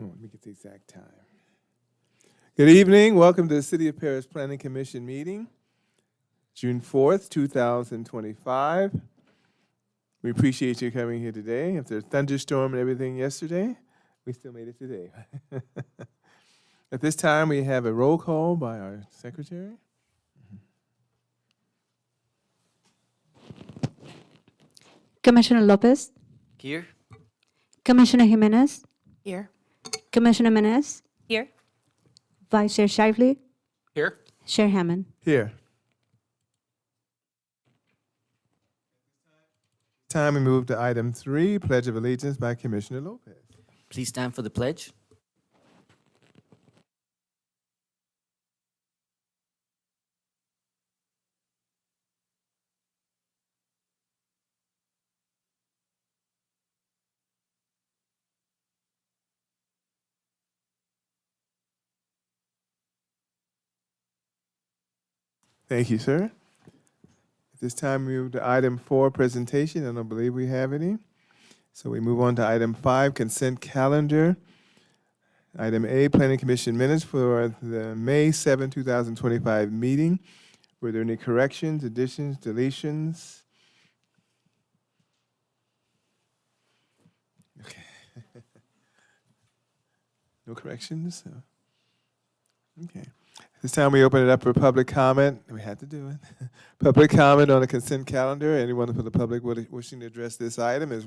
Let me get the exact time. Good evening. Welcome to the City of Paris Planning Commission meeting, June 4th, 2025. We appreciate you coming here today. After a thunderstorm and everything yesterday, we still made it today. At this time, we have a roll call by our secretary. Commissioner Lopez, Here. Commissioner Jimenez, Here. Commissioner Menez, Here. Vice Chair Shively, Here. Chair Hammond. Here. Time we move to item 3, Pledge of Allegiance by Commissioner Lopez. Please stand for the pledge. Thank you, sir. At this time, we move to item 4, presentation. I don't believe we have any. So we move on to item 5, consent calendar. Item A, Planning Commission minutes for the May 7, 2025 meeting. Were there any corrections, additions, deletions? Okay. No corrections? Okay. This time we open it up for public comment. We had to do it. Public comment on the consent calendar. Anyone from the public wishing to address this item is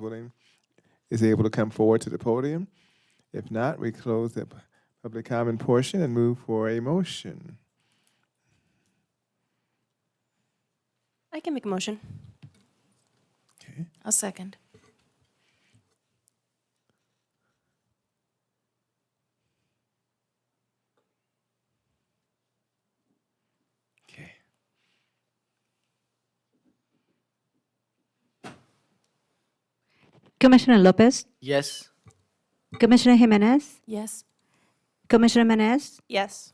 able to come forward to the podium. If not, we close the public comment portion and move for a motion. I can make a motion. Okay. I'll second. Okay. Commissioner Lopez, Yes. Commissioner Jimenez, Yes. Commissioner Menez, Yes.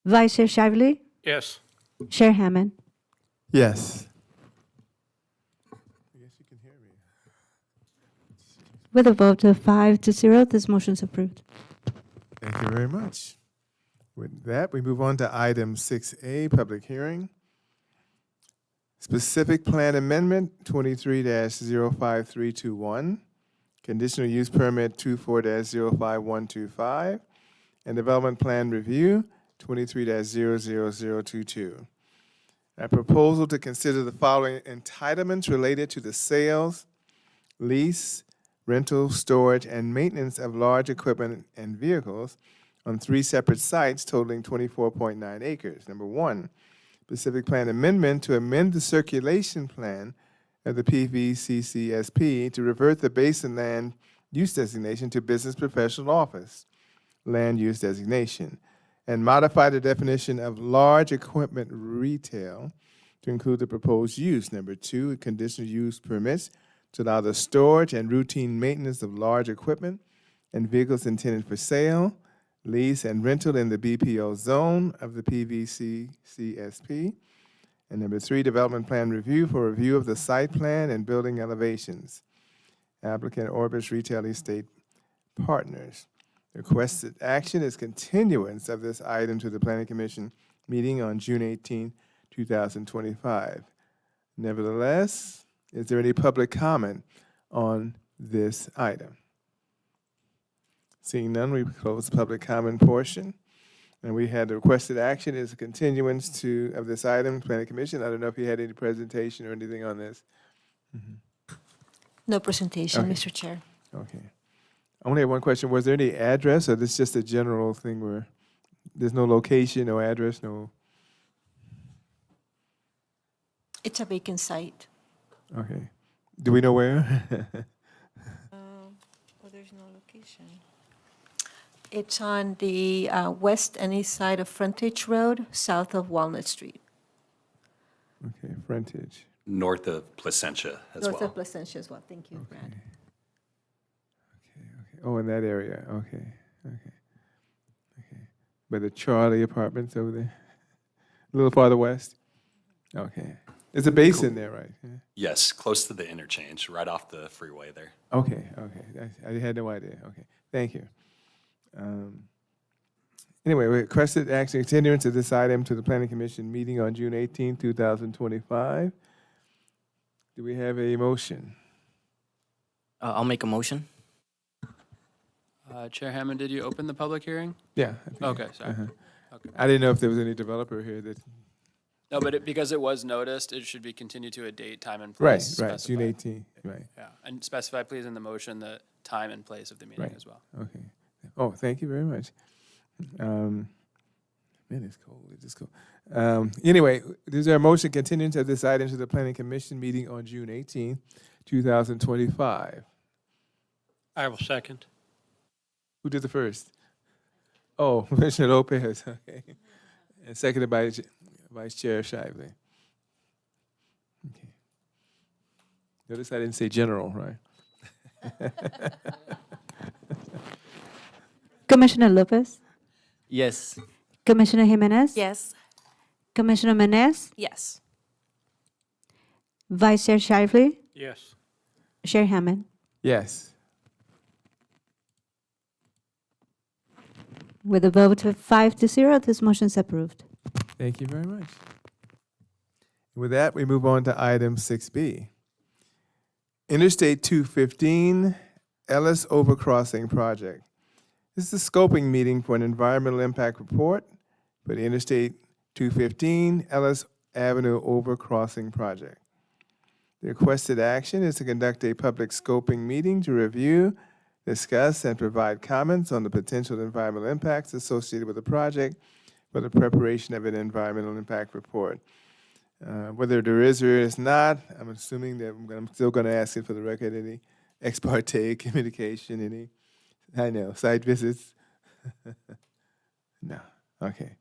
Vice Chair Shively, Yes. Chair Hammond. Yes. I guess you can hear me. With a vote of 5-0, this motion is approved. Thank you very much. With that, we move on to item 6A, public hearing. Specific Plan Amendment 23-05321, Conditional Use Permit 24-05125, and Development Plan Review 23-00022. A proposal to consider the following entitlements related to the sales, lease, rental, storage, and maintenance of large equipment and vehicles on 3 separate sites totaling 24.9 acres. Number 1, Specific Plan Amendment to amend the circulation plan of the PVCCSP to revert the basin land use designation to business professional office land use designation, and modify the definition of large equipment retail to include the proposed use. Number 2, conditional use permits to allow the storage and routine maintenance of large equipment and vehicles intended for sale, lease, and rental in the BPO zone of the PVCCSP. And number 3, development plan review for review of the site plan and building elevations. Applicant Orbis Retail Estate Partners. Requested action is continuance of this item to the Planning Commission meeting on June 18, 2025. Nevertheless, is there any public comment on this item? Seeing none, we close the public comment portion. And we had the requested action is a continuance of this item, Planning Commission. I don't know if you had any presentation or anything on this. No presentation, Okay. Mr. Chair. Okay. I only have one question. Was there any address, or this is just a general thing where there's no location, no address, no? It's a vacant site. Okay. Do we know where? Well, there's no location. It's on the west and east side of Frontage Road, south of Walnut Street. Okay, frontage. North of Placentia as North well. of Placentia as well. Thank you, Brad. Okay. Oh, in that area. Okay. By the Charlie Apartments over there, a little farther west. Okay. There's a basin there, right? Yeah. Yes, close to the interchange, right off the freeway there. Okay. I had no idea. Okay. Thank you. Anyway, we requested action continuance of this item to the Planning Commission meeting on June 18, 2025. Do we have a motion? I'll make a motion. Chair Hammond, did you open the public hearing? Yeah. I think- Okay, sorry. Okay. I didn't know if there was any developer here that, No, but because it was noticed, it should be continued to a date, time, and right, place. right, June specified. 18, right, Yeah, and specify, please, in the motion, the time and place of the meeting Right. as well. okay. Oh, thank you very much. Man, it's cold, it's just cold. Anyway, is there a motion continuance of this item to the Planning Commission meeting on June 18, 2025? I will second. Who did the first? Oh, Commissioner Lopez, okay. And seconded by Vice Chair Shively. Okay. Notice I didn't say general, right? Commissioner Lopez, Yes. Commissioner Jimenez, Yes. Commissioner Menez, Yes. Vice Chair Shively, Yes. Chair Hammond. Yes. With a vote of 5-0, this motion is approved. Thank you very much. With that, we move on to item 6B. Interstate 215 Ellis Overcrossing Project. This is a scoping meeting for an environmental impact report for the Interstate 215 Ellis Avenue Overcrossing Project. The requested action is to conduct a public scoping meeting to review, discuss, and provide comments on the potential environmental impacts associated with the project for the preparation of an environmental impact report. Whether there is or is not, I'm assuming that I'm still going to ask it for the record, any ex parte communication, any, I know, site visits? No, okay.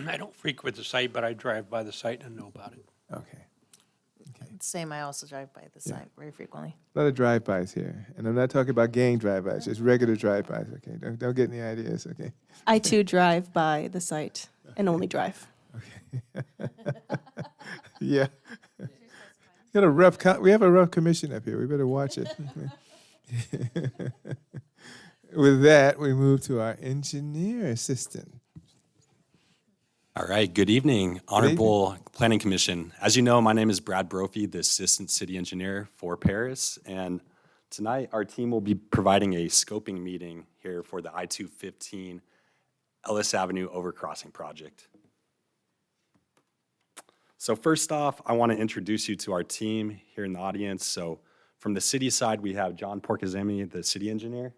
I don't frequent the site, but I drive by the site and know about it. Okay. Same, I also drive by the site very frequently. A lot of drive-bys here, and I'm not talking about gang drive-bys, just regular drive-bys, okay? Don't get any ideas, okay? I too drive by the site and only drive. Yeah. Got a rough, we have a rough commission up here, we better watch it. With that, we move to our engineer assistant. All right, good evening, Honorable Planning Commission. As you know, my name is Brad Brophy, the Assistant City Engineer for Paris, and tonight our team will be providing a scoping meeting here for the I-215 Ellis Avenue Overcrossing Project. So first off, I want to introduce you to our team here in the audience. So from the city side, we have John Porcazemi, the City Engineer,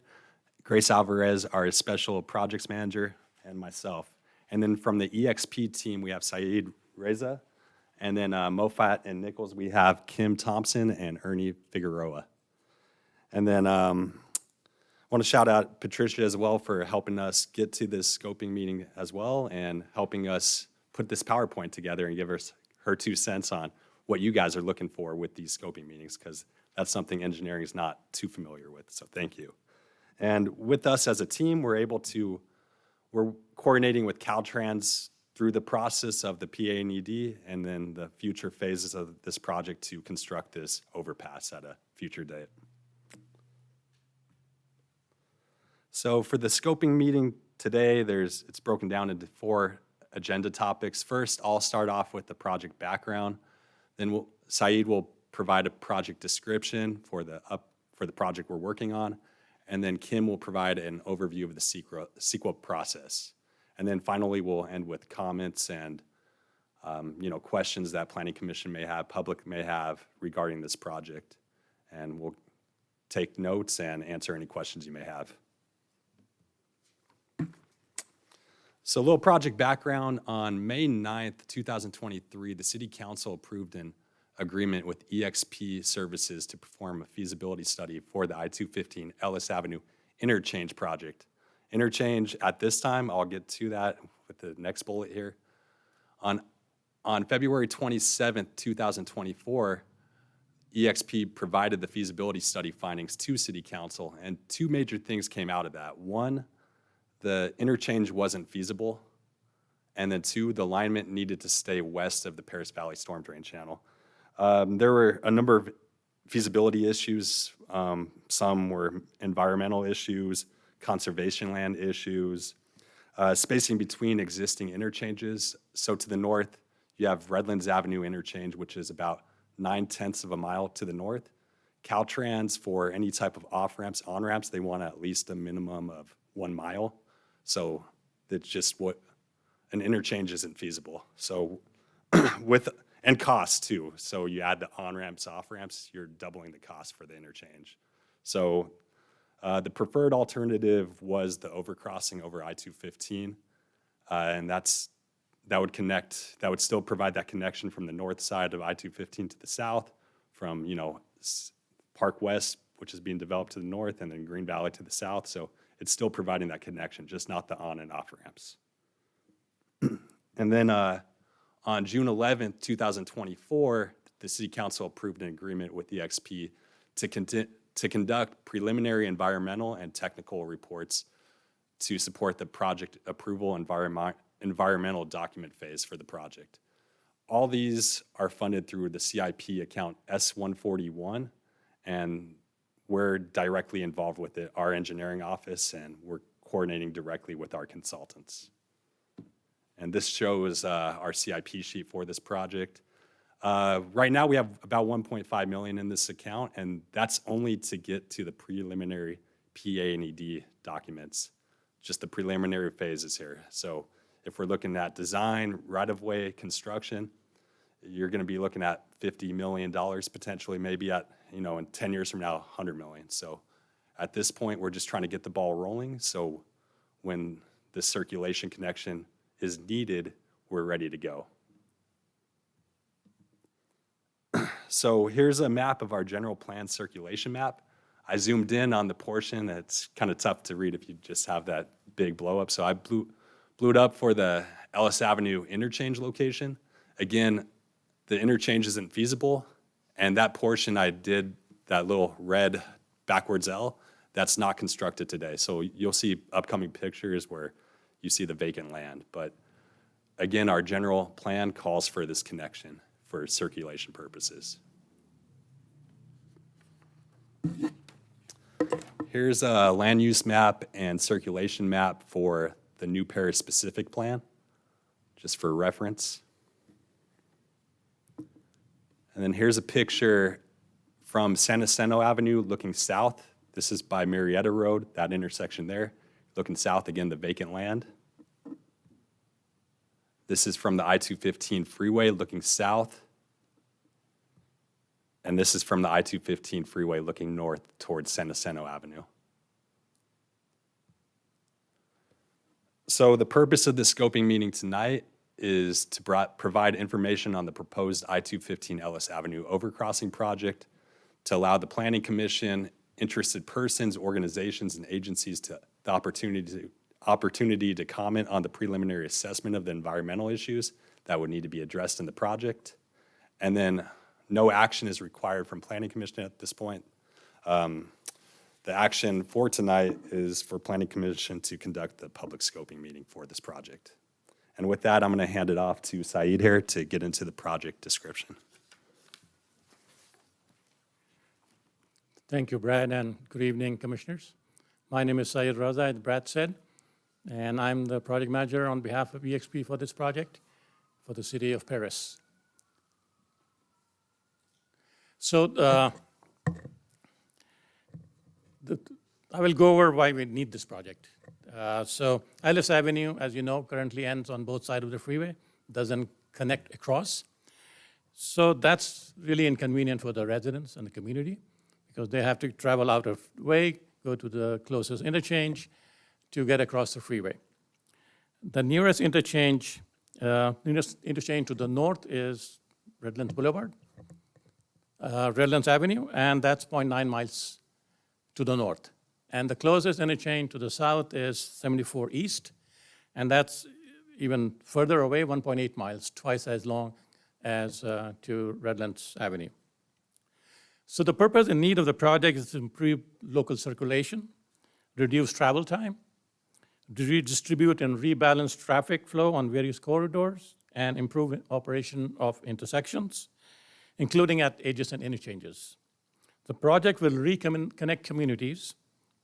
Grace Alvarez, our Special Projects Manager, and myself. And then from the EXP team, we have Saeed Reza. And then Mofat and Nichols, we have Kim Thompson and Ernie Figueroa. And then I want to shout out Patricia as well for helping us get to this scoping meeting as well and helping us put this PowerPoint together and give us her 2 cents on what you guys are looking for with these scoping meetings, because that's something engineering is not too familiar with. So thank you. And with us as a team, we're coordinating with Caltrans through the process of the PA and ED and then the future phases of this project to construct this overpass at a future date. So for the scoping meeting today, it's broken down into 4 agenda topics. First, I'll start off with the project background. Then Saeed will provide a project description for the project we're working on. And then Kim will provide an overview of the CEQA process. And then finally, we'll end with comments and questions that Planning Commission may have, public may have regarding this project. And we'll take notes and answer any questions you may have. So a little project background. On May 9th, 2023, the City Council approved an agreement with EXP Services to perform a feasibility study for the I-215 Ellis Avenue Interchange project. Interchange, at this time, I'll get to that with the next bullet here. On February 27th, 2024, EXP provided the feasibility study findings to City Council, and 2 major things came out of that. 1, the interchange wasn't feasible, and then 2, the alignment needed to stay west of the Paris Valley Storm Drain Channel. There were a number of feasibility issues. Some were environmental issues, conservation land issues, spacing between existing interchanges. So to the north, you have Redlands Avenue interchange, which is about 9/10 of a mile to the north. Caltrans, for any type of off-ramps, on-ramps, they want at least a minimum of 1 mile. So that's just what, an interchange isn't feasible. So and cost too. So you add the on-ramps, off-ramps, you're doubling the cost for the interchange. So the preferred alternative was the overcrossing over I-215. And that would still provide that connection from the north side of I-215 to the south, from, Park West, which is being developed to the north, and then Green Valley to the south. So it's still providing that connection, just not the on and off ramps. And then on June 11th, 2024, the City Council approved an agreement with the EXP to conduct preliminary environmental and technical reports to support the project approval environmental document phase for the project. All these are funded through the CIP account S141, and we're directly involved with it, our engineering office, and we're coordinating directly with our consultants. And this shows our CIP sheet for this project. Right now, we have about 1.5 million in this account, and that's only to get to the preliminary PA and ED documents, just the preliminary phases here. So if we're looking at design, right-of-way, construction, you're going to be looking at $50 million potentially, maybe at, in 10 years from now, 100 million. So at this point, we're just trying to get the ball rolling. So when the circulation connection is needed, we're ready to go. So here's a map of our general plan circulation map. I zoomed in on the portion. It's kind of tough to read if you just have that big blow up. So I blew it up for the Ellis Avenue interchange location. Again, the interchange isn't feasible, and that portion I did that little red backwards L, that's not constructed today. So you'll see upcoming pictures where you see the vacant land. But again, our general plan calls for this connection for circulation purposes. Here's a land use map and circulation map for the New Paris specific plan, just for reference. And then here's a picture from San Jacinto Avenue looking south. This is by Marietta Road, that intersection there. Looking south, again, the vacant land. This is from the I-215 freeway looking south. And this is from the I-215 freeway looking north towards San Jacinto Avenue. So the purpose of the scoping meeting tonight is to provide information on the proposed I-215 Ellis Avenue overcrossing project, to allow the Planning Commission, interested persons, organizations, and agencies the opportunity to comment on the preliminary assessment of the environmental issues that would need to be addressed in the project. And then no action is required from Planning Commission at this point. The action for tonight is for Planning Commission to conduct the public scoping meeting for this project. And with that, I'm going to hand it off to Saeed here to get into the project description. Thank you, Brad, and good evening, Commissioners. My name is Saeed Raza, as Brad said, and I'm the project manager on behalf of EXP for this project for the city of Paris. So I will go over why we need this project. So Ellis Avenue, as you know, currently ends on both sides of the freeway, doesn't connect across. So that's really inconvenient for the residents and the community because they have to travel out of the way, go to the closest interchange to get across the freeway. The nearest interchange to the north is Redlands Boulevard, Redlands Avenue, and that's 0.9 miles to the north. And the closest interchange to the south is 74 East, and that's even further away, 1.8 miles, twice as long as to Redlands Avenue. So the purpose and need of the project is to improve local circulation, reduce travel time, redistribute and rebalance traffic flow on various corridors, and improve operation of intersections, including at adjacent interchanges. The project will reconnect communities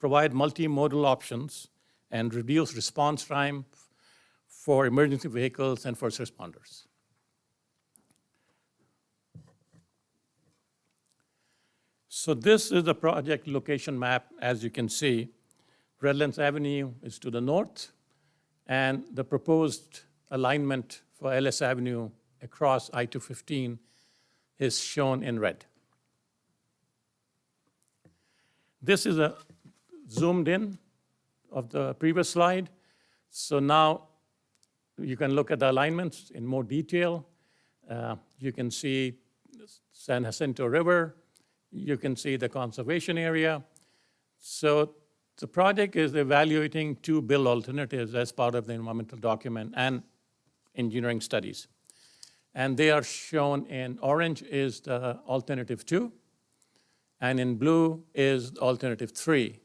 provide multimodal options, and reduce response time for emergency vehicles and first responders. So this is the project location map. As you can see, Redlands Avenue is to the north, and the proposed alignment for Ellis Avenue across I-215 is shown in red. This is a zoomed in of the previous slide. So now you can look at the alignments in more detail. You can see San Jacinto River. You can see the conservation area. So the project is evaluating two build alternatives as part of the environmental document and engineering studies. And they are shown in orange is the alternative 2, and in blue is alternative 3.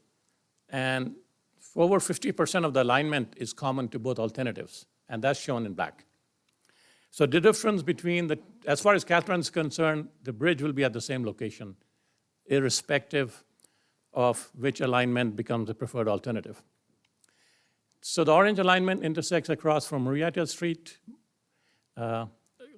And over 50% of the alignment is common to both alternatives, and that's shown in black. So the difference between as far as Caltrans is concerned, the bridge will be at the same location, irrespective of which alignment becomes the preferred alternative. So the orange alignment intersects across from Murrieta Street,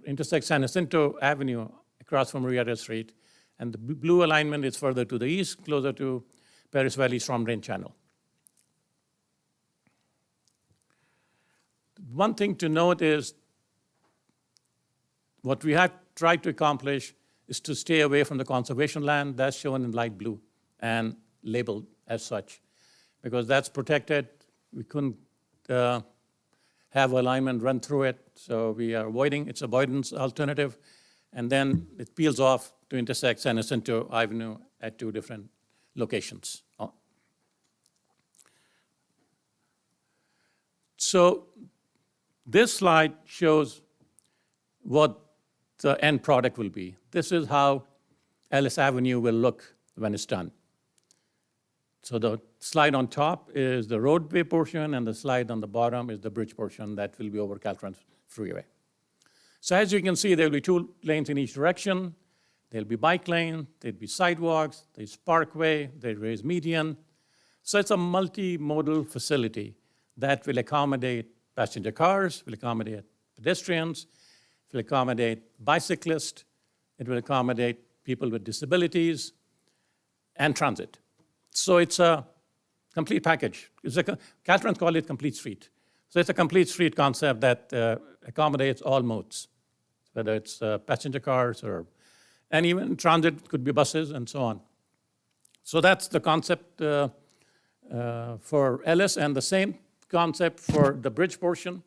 intersects San Jacinto Avenue across from Murrieta Street, and the blue alignment is further to the east, closer to Paris Valley Storm Drain Channel. One thing to note is what we have tried to accomplish is to stay away from the conservation land. That's shown in light blue and labeled as such, because that's protected. We couldn't have alignment run through it, so we are avoiding its avoidance alternative, and then it peels off to intersect San Jacinto Avenue at two different locations. So this slide shows what the end product will be. This is how Ellis Avenue will look when it's done. So the slide on top is the roadway portion, and the slide on the bottom is the bridge portion that will be over Caltrans Freeway. So as you can see, there will be 2 lanes in each direction. There'll be bike lane, there'll be sidewalks, there's parkway, there's raised median. So it's a multimodal facility that will accommodate passenger cars, will accommodate pedestrians, will accommodate bicyclists, it will accommodate people with disabilities, and transit. So it's a complete package. Caltrans call it complete street. So it's a complete street concept that accommodates all modes, whether it's passenger cars and even transit could be buses and so on. So that's the concept for Ellis, and the same concept for the bridge portion,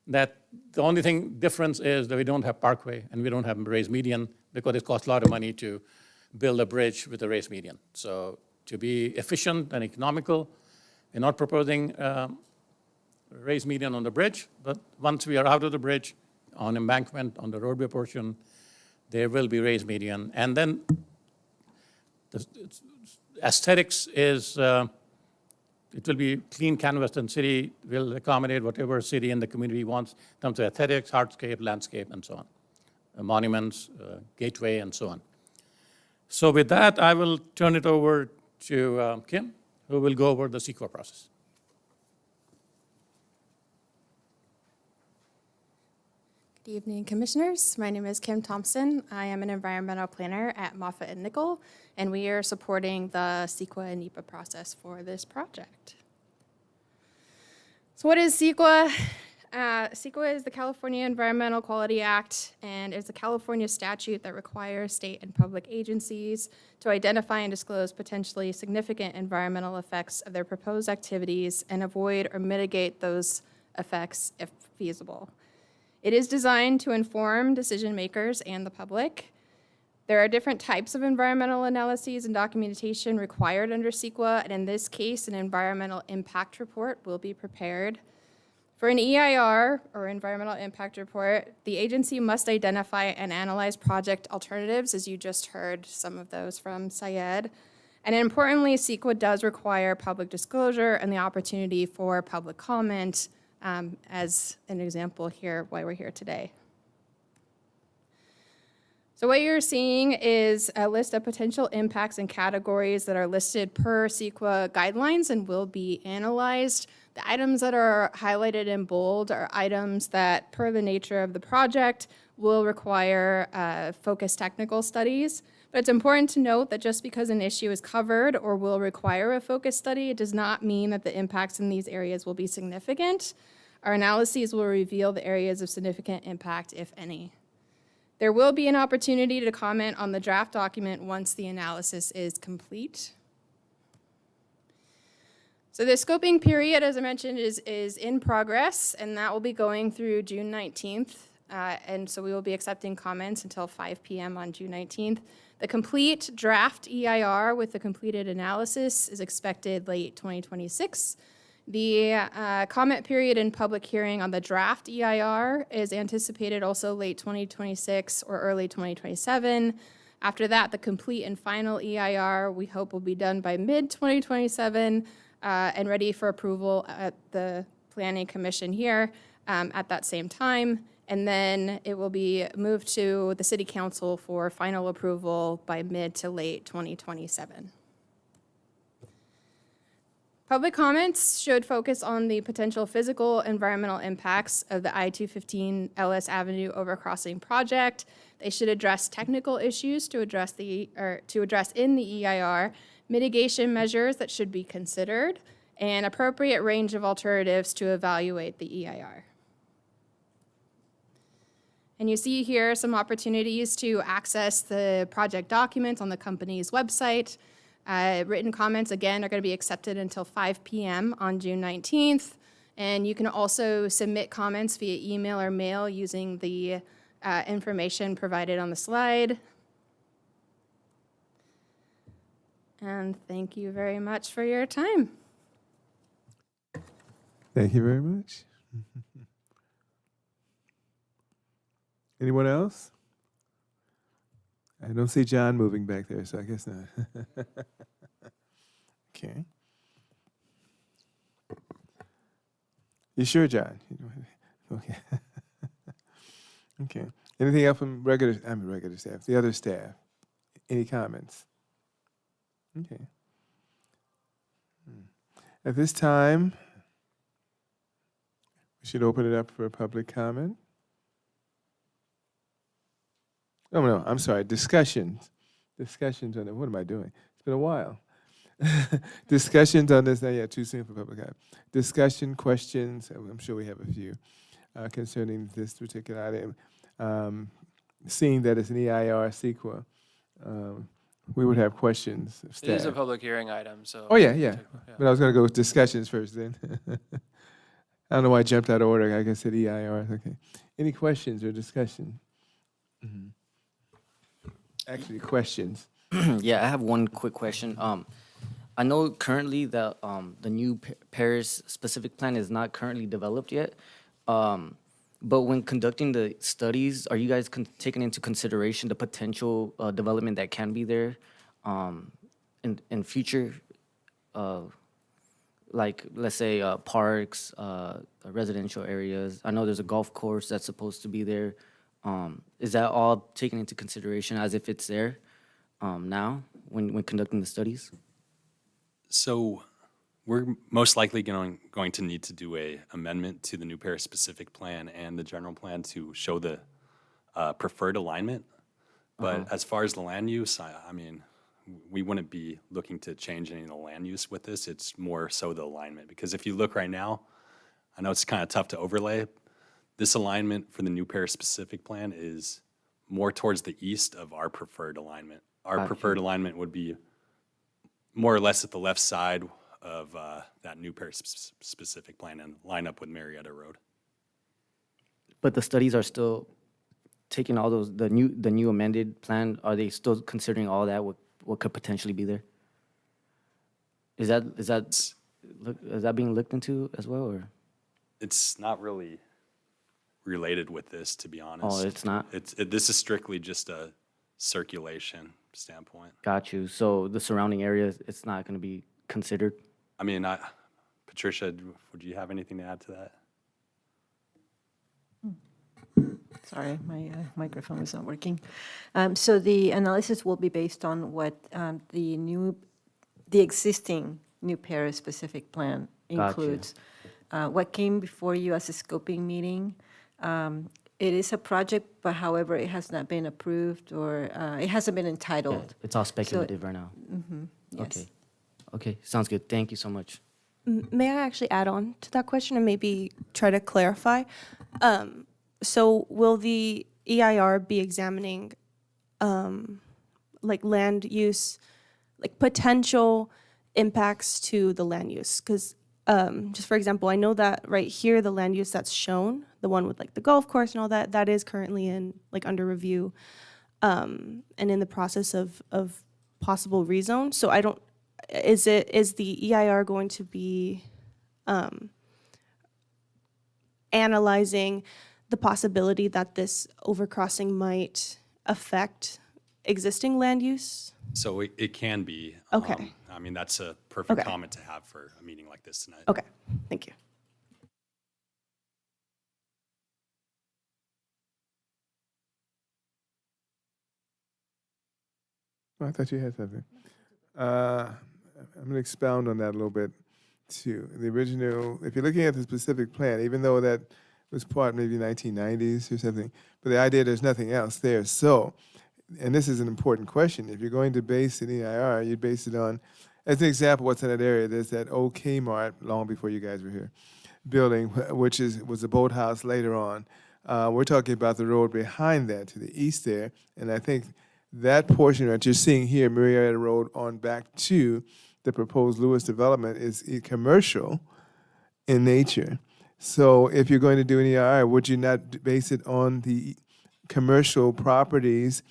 that the only difference is that we don't have parkway and we don't have raised median, because it costs a lot of money to build a bridge with a raised median. So to be efficient and economical, we're not proposing raised median on the bridge, but once we are out of the bridge, on embankment, on the roadway portion, there will be raised median. And then the aesthetics is, it will be clean canvas, and city will accommodate whatever city and the community wants in terms of aesthetics, hardscape, landscape, and so on. Monuments, gateway, and so on. So with that, I will turn it over to Kim, who will go over the CEQA process. Good evening, Commissioners. My name is Kim Thompson. I am an environmental planner at Moffitt & Nichol, and we are supporting the CEQA and NEPA process for this project. So what is CEQA? CEQA is the California Environmental Quality Act, and it's a California statute that requires state and public agencies to identify and disclose potentially significant environmental effects of their proposed activities and avoid or mitigate those effects if feasible. It is designed to inform decision makers and the public. There are different types of environmental analyses and documentation required under CEQA, and in this case, an environmental impact report will be prepared. For an EIR, or Environmental Impact Report, the agency must identify and analyze project alternatives, as you just heard some of those from Syed. And importantly, CEQA does require public disclosure and the opportunity for public comment, as an example here, why we're here today. So what you're seeing is a list of potential impacts and categories that are listed per CEQA guidelines and will be analyzed. The items that are highlighted in bold are items that, per the nature of the project, will require focused technical studies. But it's important to note that just because an issue is covered or will require a focused study, it does not mean that the impacts in these areas will be significant. Our analyses will reveal the areas of significant impact, if any. There will be an opportunity to comment on the draft document once the analysis is complete. So the scoping period, as I mentioned, is in progress, and that will be going through June 19th. And so we will be accepting comments until 5 p.m. on June 19th. The complete draft EIR with the completed analysis is expected late 2026. The comment period and public hearing on the draft EIR is anticipated also late 2026 or early 2027. After that, the complete and final EIR we hope will be done by mid-2027 and ready for approval at the Planning Commission here at that same time. And then it will be moved to the City Council for final approval by mid to late 2027. Public comments should focus on the potential physical environmental impacts of the I-215 Ellis Avenue overcrossing project. They should address technical issues to address in the EIR, mitigation measures that should be considered, and appropriate range of alternatives to evaluate the EIR. And you see here some opportunities to access the project documents on the company's website. Written comments, again, are going to be accepted until 5 p.m. on June 19th. And you can also submit comments via email or mail using the information provided on the slide. And thank you very much for your time. Thank you very much. Anyone else? I don't see John moving back there, so I guess not. Okay. You sure, John? Okay. Okay. Anything else from regular staff, the other staff? Any comments? Okay. At this time, we should open it up for public comment. Oh, no, I'm sorry, discussions. Discussions on it. What am I doing? It's been a while. Discussions on this, too soon for public comment. Discussion, questions, I'm sure we have a few concerning this particular item. Seeing that it's an EIR CEQA, we would have questions of It is a staff. public hearing item, so. Oh, yeah. But I was going to go with discussions first then. I don't know why I jumped out of order. I guess I said EIR. Okay. Any questions or discussion? Mm-hmm. Actually, questions. Yeah, I have one quick question. I know currently that the new Paris specific plan is not currently developed yet. But when conducting the studies, are you guys taking into consideration the potential development that can be there in future, like let's say parks, residential areas? I know there's a golf course that's supposed to be there. Is that all taken into consideration as if it's there now when conducting the studies? So we're most likely going to need to do a amendment to the new Paris specific plan and the general plan to show the preferred alignment. But as far as the land use, I mean, we wouldn't be looking to change any of the land use with this. It's more so the alignment. Because if you look right now, I know it's kind of tough to overlay. This alignment for the new Paris specific plan is more towards the east of our preferred alignment. Our preferred alignment would be more or less at the left side of that new Paris specific plan and line up with Marietta Road. But the studies are still taking all those, the new amended plan, are they still considering all that, what could potentially be there? Is that being looked into as well, or? It's not really related with this, to be honest. Oh, it's not? This is strictly just a circulation standpoint. Got you. So the surrounding areas, it's not going to be considered? I mean, Patricia, would you have anything to add to that? Sorry, my microphone was not working. So the analysis will be based on what the existing new Paris-specific plan Gotcha. includes. What came before you as a scoping meeting, it is a project, but however, it has not been approved or it hasn't been entitled. It's all speculative right now. Yes. Okay. Okay, sounds good. Thank you so much. May I actually add on to that question and maybe try to clarify? So will the EIR be examining like land use, like potential impacts to the land use? Because just for example, I know that right here, the land use that's shown, the one with like the golf course and all that, that is currently in like under review and in the process of possible rezone. So I don't, is the EIR going to be analyzing the possibility that this overcrossing might affect existing land use? So it can be. Okay. I mean, that's a perfect Okay. comment to have for a meeting like this tonight. Okay, thank you. Oh, I thought you had something. I'm going to expound on that a little bit, too. The original, if you're looking at the specific plan, even though that was part maybe 1990s or something, but the idea there's nothing else there. So, and this is an important question, if you're going to base an EIR, you'd base it on, as an example, what's in that area, there's that old Kmart, long before you guys were here, building, which was a boathouse later on. We're talking about the road behind that to the east there, and I think that portion that you're seeing here, Marietta Road on back to the proposed Lewis development, is commercial in nature. So if you're going to do an EIR, would you not base it on the commercial properties,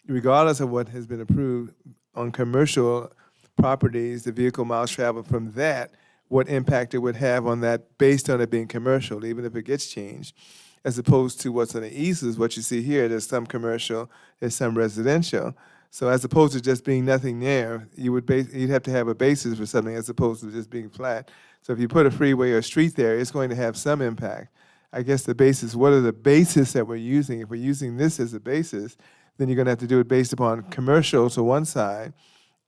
regardless of what has been approved, on commercial properties, the vehicle miles traveled from that, what impact it would have on that based on it being commercial, even if it gets changed, as opposed to what's on the east is what you see here. There's some commercial, there's some residential. So as opposed to just being nothing there, you'd have to have a basis for something as opposed to just being flat. So if you put a freeway or a street there, it's going to have some impact. I guess the basis, what are the basis that we're using? If we're using this as a basis, then you're going to have to do it based upon commercial to one side,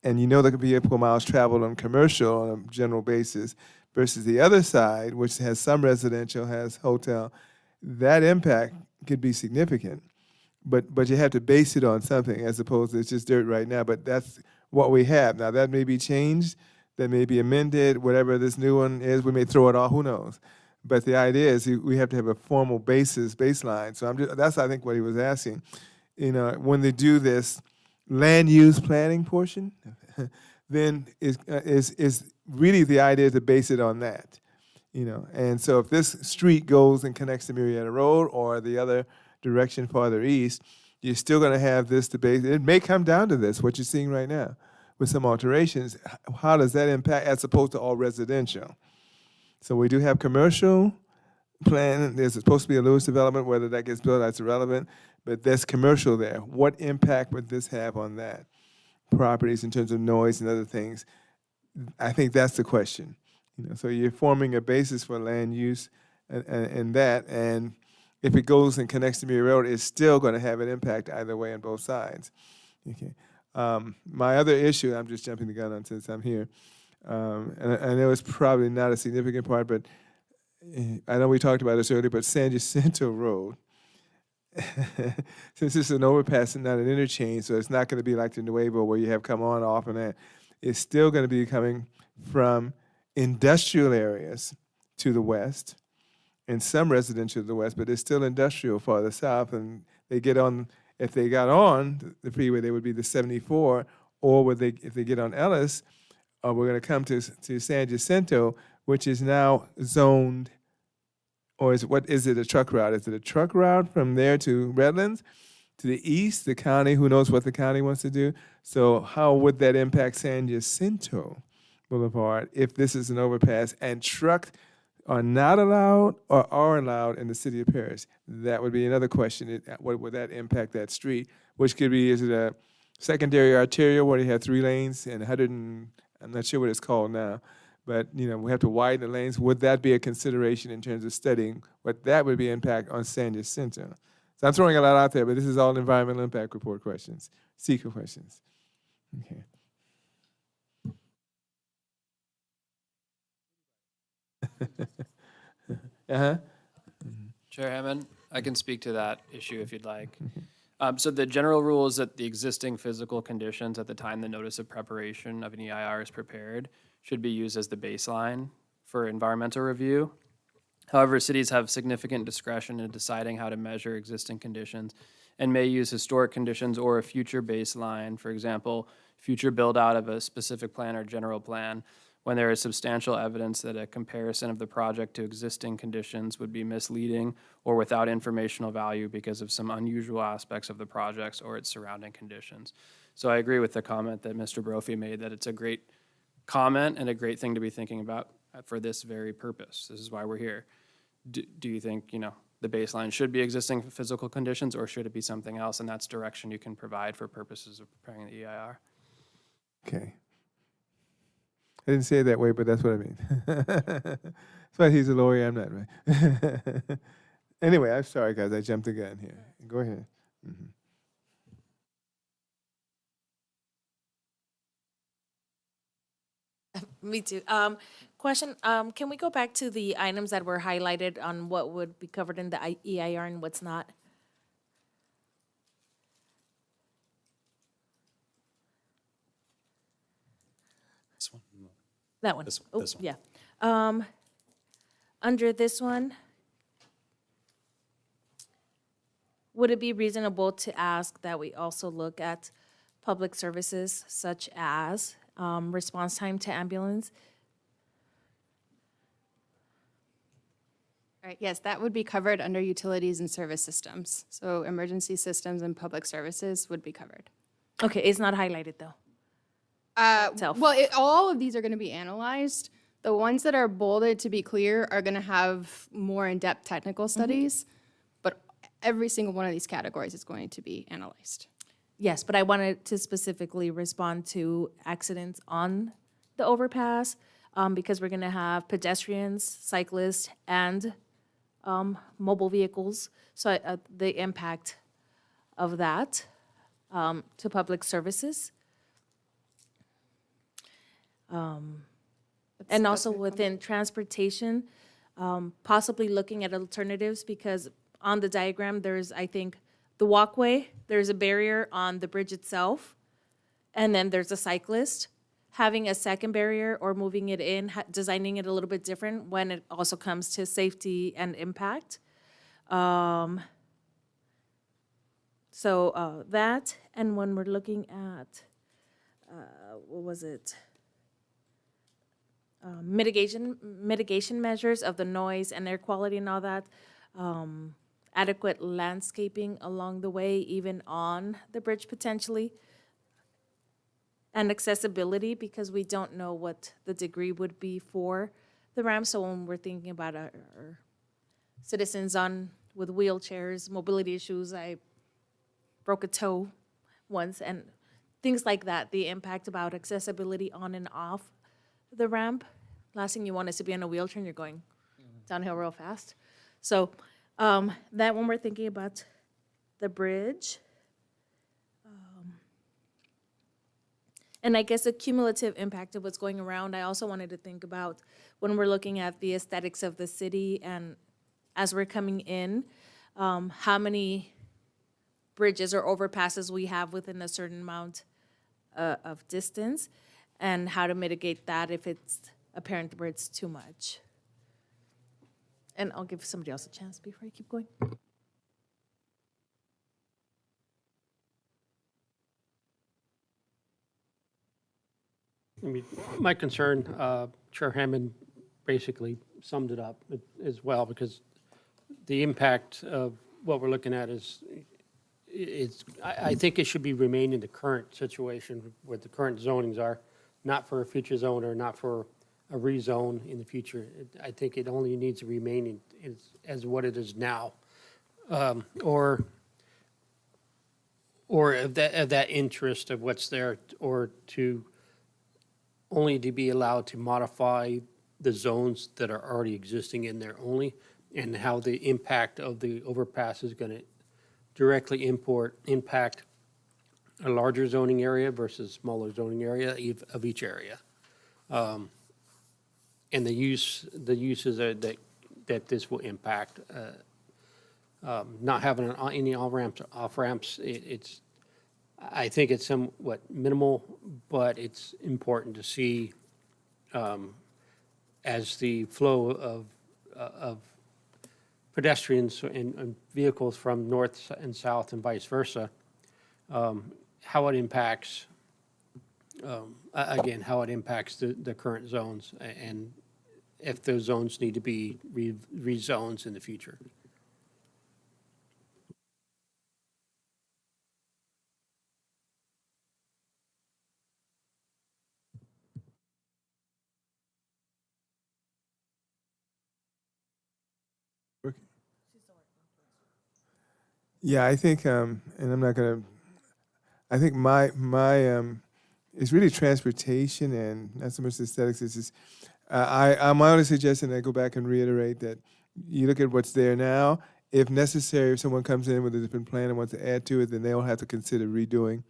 and you know there could be vehicle miles traveled on commercial on a general basis, versus the other side, which has some residential, has hotel. That impact could be significant, but you have to base it on something as opposed to it's just dirt right now. But that's what we have now. That may be changed, that may be amended. Whatever this new one is, we may throw it off. Who knows? But the idea is we have to have a formal baseline. So that's I think what he was asking. You know, when they do this land use planning portion, then is really the idea to base it on that. You know, and so if this street goes and connects to Marietta Road or the other direction farther east, you're still going to have this debate. It may come down to this, what you're seeing right now, with some alterations. How does that impact as opposed to all residential? So we do have commercial plan. There's supposed to be a Lewis development. Whether that gets built, that's irrelevant. But there's commercial there. What impact would this have on that? Properties in terms of noise and other things. I think that's the question. You know, so you're forming a basis for land use and that, and if it goes and connects to Murray Road, it's still going to have an impact either way on both sides. Okay. My other issue, I'm just jumping the gun on since I'm here, and I know it's probably not a significant part, but I know we talked about this earlier, but San Jacinto Road, since it's an overpass and not an interchange, so it's not going to be like the Nuevo where you have come on, off, and that, it's still going to be coming from industrial areas to the west and some residential to the west, but it's still industrial farther south. And they get on, if they got on the freeway, they would be the 74, or if they get on Ellis, we're going to come to San Jacinto, which is now zoned, or is it a truck route? Is it a truck route from there to Redlands? To the east, the county, who knows what the county wants to do? So how would that impact San Jacinto Boulevard if this is an overpass and trucks are not allowed or are allowed in the city of Paris? That would be another question. What would that impact that street? Which could be, is it a secondary arterial where they have 3 lanes and I'm not sure what it's called now, but you know, we have to widen the lanes. Would that be a consideration in terms of studying what that would be impact on San Jacinto? So So I'm throwing a lot out there, but this is all environmental impact report questions, seeker questions. Okay. Uh-huh. Chair Hammond, I can speak to that issue if you'd like. So the general rule is that the existing physical conditions at the time the notice of preparation of an EIR is prepared should be used as the baseline for environmental review. However, cities have significant discretion in deciding how to measure existing conditions and may use historic conditions or a future baseline, for example, future build-out of a specific plan or general plan, when there is substantial evidence that a comparison of the project to existing conditions would be misleading or without informational value because of some unusual aspects of the projects or its surrounding conditions. So I agree with the comment that Mr. Brophy made, that it's a great comment and a great thing to be thinking about for this very purpose. This is why we're here. Do you think, the baseline should be existing physical conditions, or should it be something else? And that's direction you can provide for purposes of preparing the EIR. Okay. I didn't say it that way, but that's what I mean. That's why he's a lawyer, I'm not, right? Anyway, I'm sorry, guys, I jumped the gun here. Go ahead. Mhm. Me too. Question, can we go back to the items that were highlighted on what would be covered in the EIR and what's not? This one? That one. This Oh, one. yeah. Under this one, would it be reasonable to ask that we also look at public services such as response time to ambulance? Right, yes, that would be covered under utilities and service systems. So emergency systems and public services would be covered. Okay, it's not highlighted though. Itself. Well, all of these are going to be analyzed. The ones that are bolded, to be clear, are going to have more in-depth technical studies, but every single one of these categories is going to be analyzed. Yes, but I wanted to specifically respond to accidents on the overpass because we're going to have pedestrians, cyclists, and mobile vehicles. So the impact of that to public services. And also within transportation, possibly looking at alternatives because on the diagram, there's, I think, the walkway, there's a barrier on the bridge itself, and then there's a cyclist. Having a second barrier or moving it in, designing it a little bit different when it also comes to safety and impact. So that, and when we're looking at, what was it? Mitigation measures of the noise and air quality and all that. Adequate landscaping along the way, even on the bridge potentially. And accessibility, because we don't know what the degree would be for the ramp. So when we're thinking about our citizens with wheelchairs, mobility issues, I broke a toe once, and things like that, the impact about accessibility on and off the ramp. Last thing you want is to be in a wheelchair and you're going downhill real fast. So that when we're thinking about the bridge, and I guess the cumulative impact of what's going around, I also wanted to think about when we're looking at the aesthetics of the city and as we're coming in, how many bridges or overpasses we have within a certain amount of distance and how to mitigate that if it's apparent where it's too much. And I'll give somebody else a chance before I keep going. I mean, my concern, Chair Hammond basically summed it up as well, because the impact of what we're looking at is, I think it should be remain in the current situation where the current zonings are, not for a future zone or not for a rezone in the future. I think it only needs to remain as what it is now. Or of that interest of what's there, or only to be allowed to modify the zones that are already existing in there only, and how the impact of the overpass is going to directly impact a larger zoning area versus smaller zoning area of each area. And the uses that this will impact, not having any off ramps, I think it's somewhat minimal, but it's important to see as the flow of pedestrians and vehicles from north and south and vice versa, how it impacts, again, how it impacts the current zones and if those zones need to be rezones in the future. Yeah, I think, and I'm not gonna, I think my it's really transportation and not so much aesthetics. It's just, I'm only suggesting I go back and reiterate that you look at what's there now. If necessary, if someone comes in with a different plan and wants to add to it, then they'll have to consider redoing.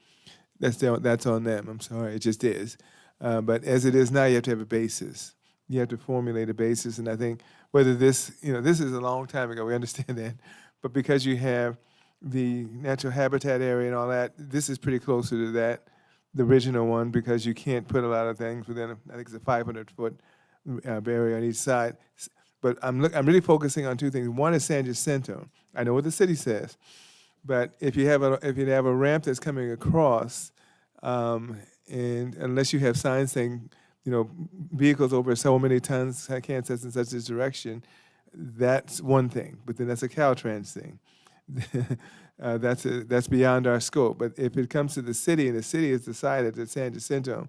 That's on them. I'm sorry, it just is. But as it is now, you have to have a basis. You have to formulate a basis, and I think whether this, this is a long time ago. We understand that, but because you have the natural habitat area and all that, this is pretty closer to that, the original one, because you can't put a lot of things within, I think it's a 500-foot barrier on each side. But I'm really focusing on two things. One is San Jacinto. I know what the city says, but if you have a ramp that's coming across, and unless you have signs saying, vehicles over so many tons can't such and such this direction, that's one thing. But then that's a Caltrans thing. That's beyond our scope. But if it comes to the city and the city has decided that San Jacinto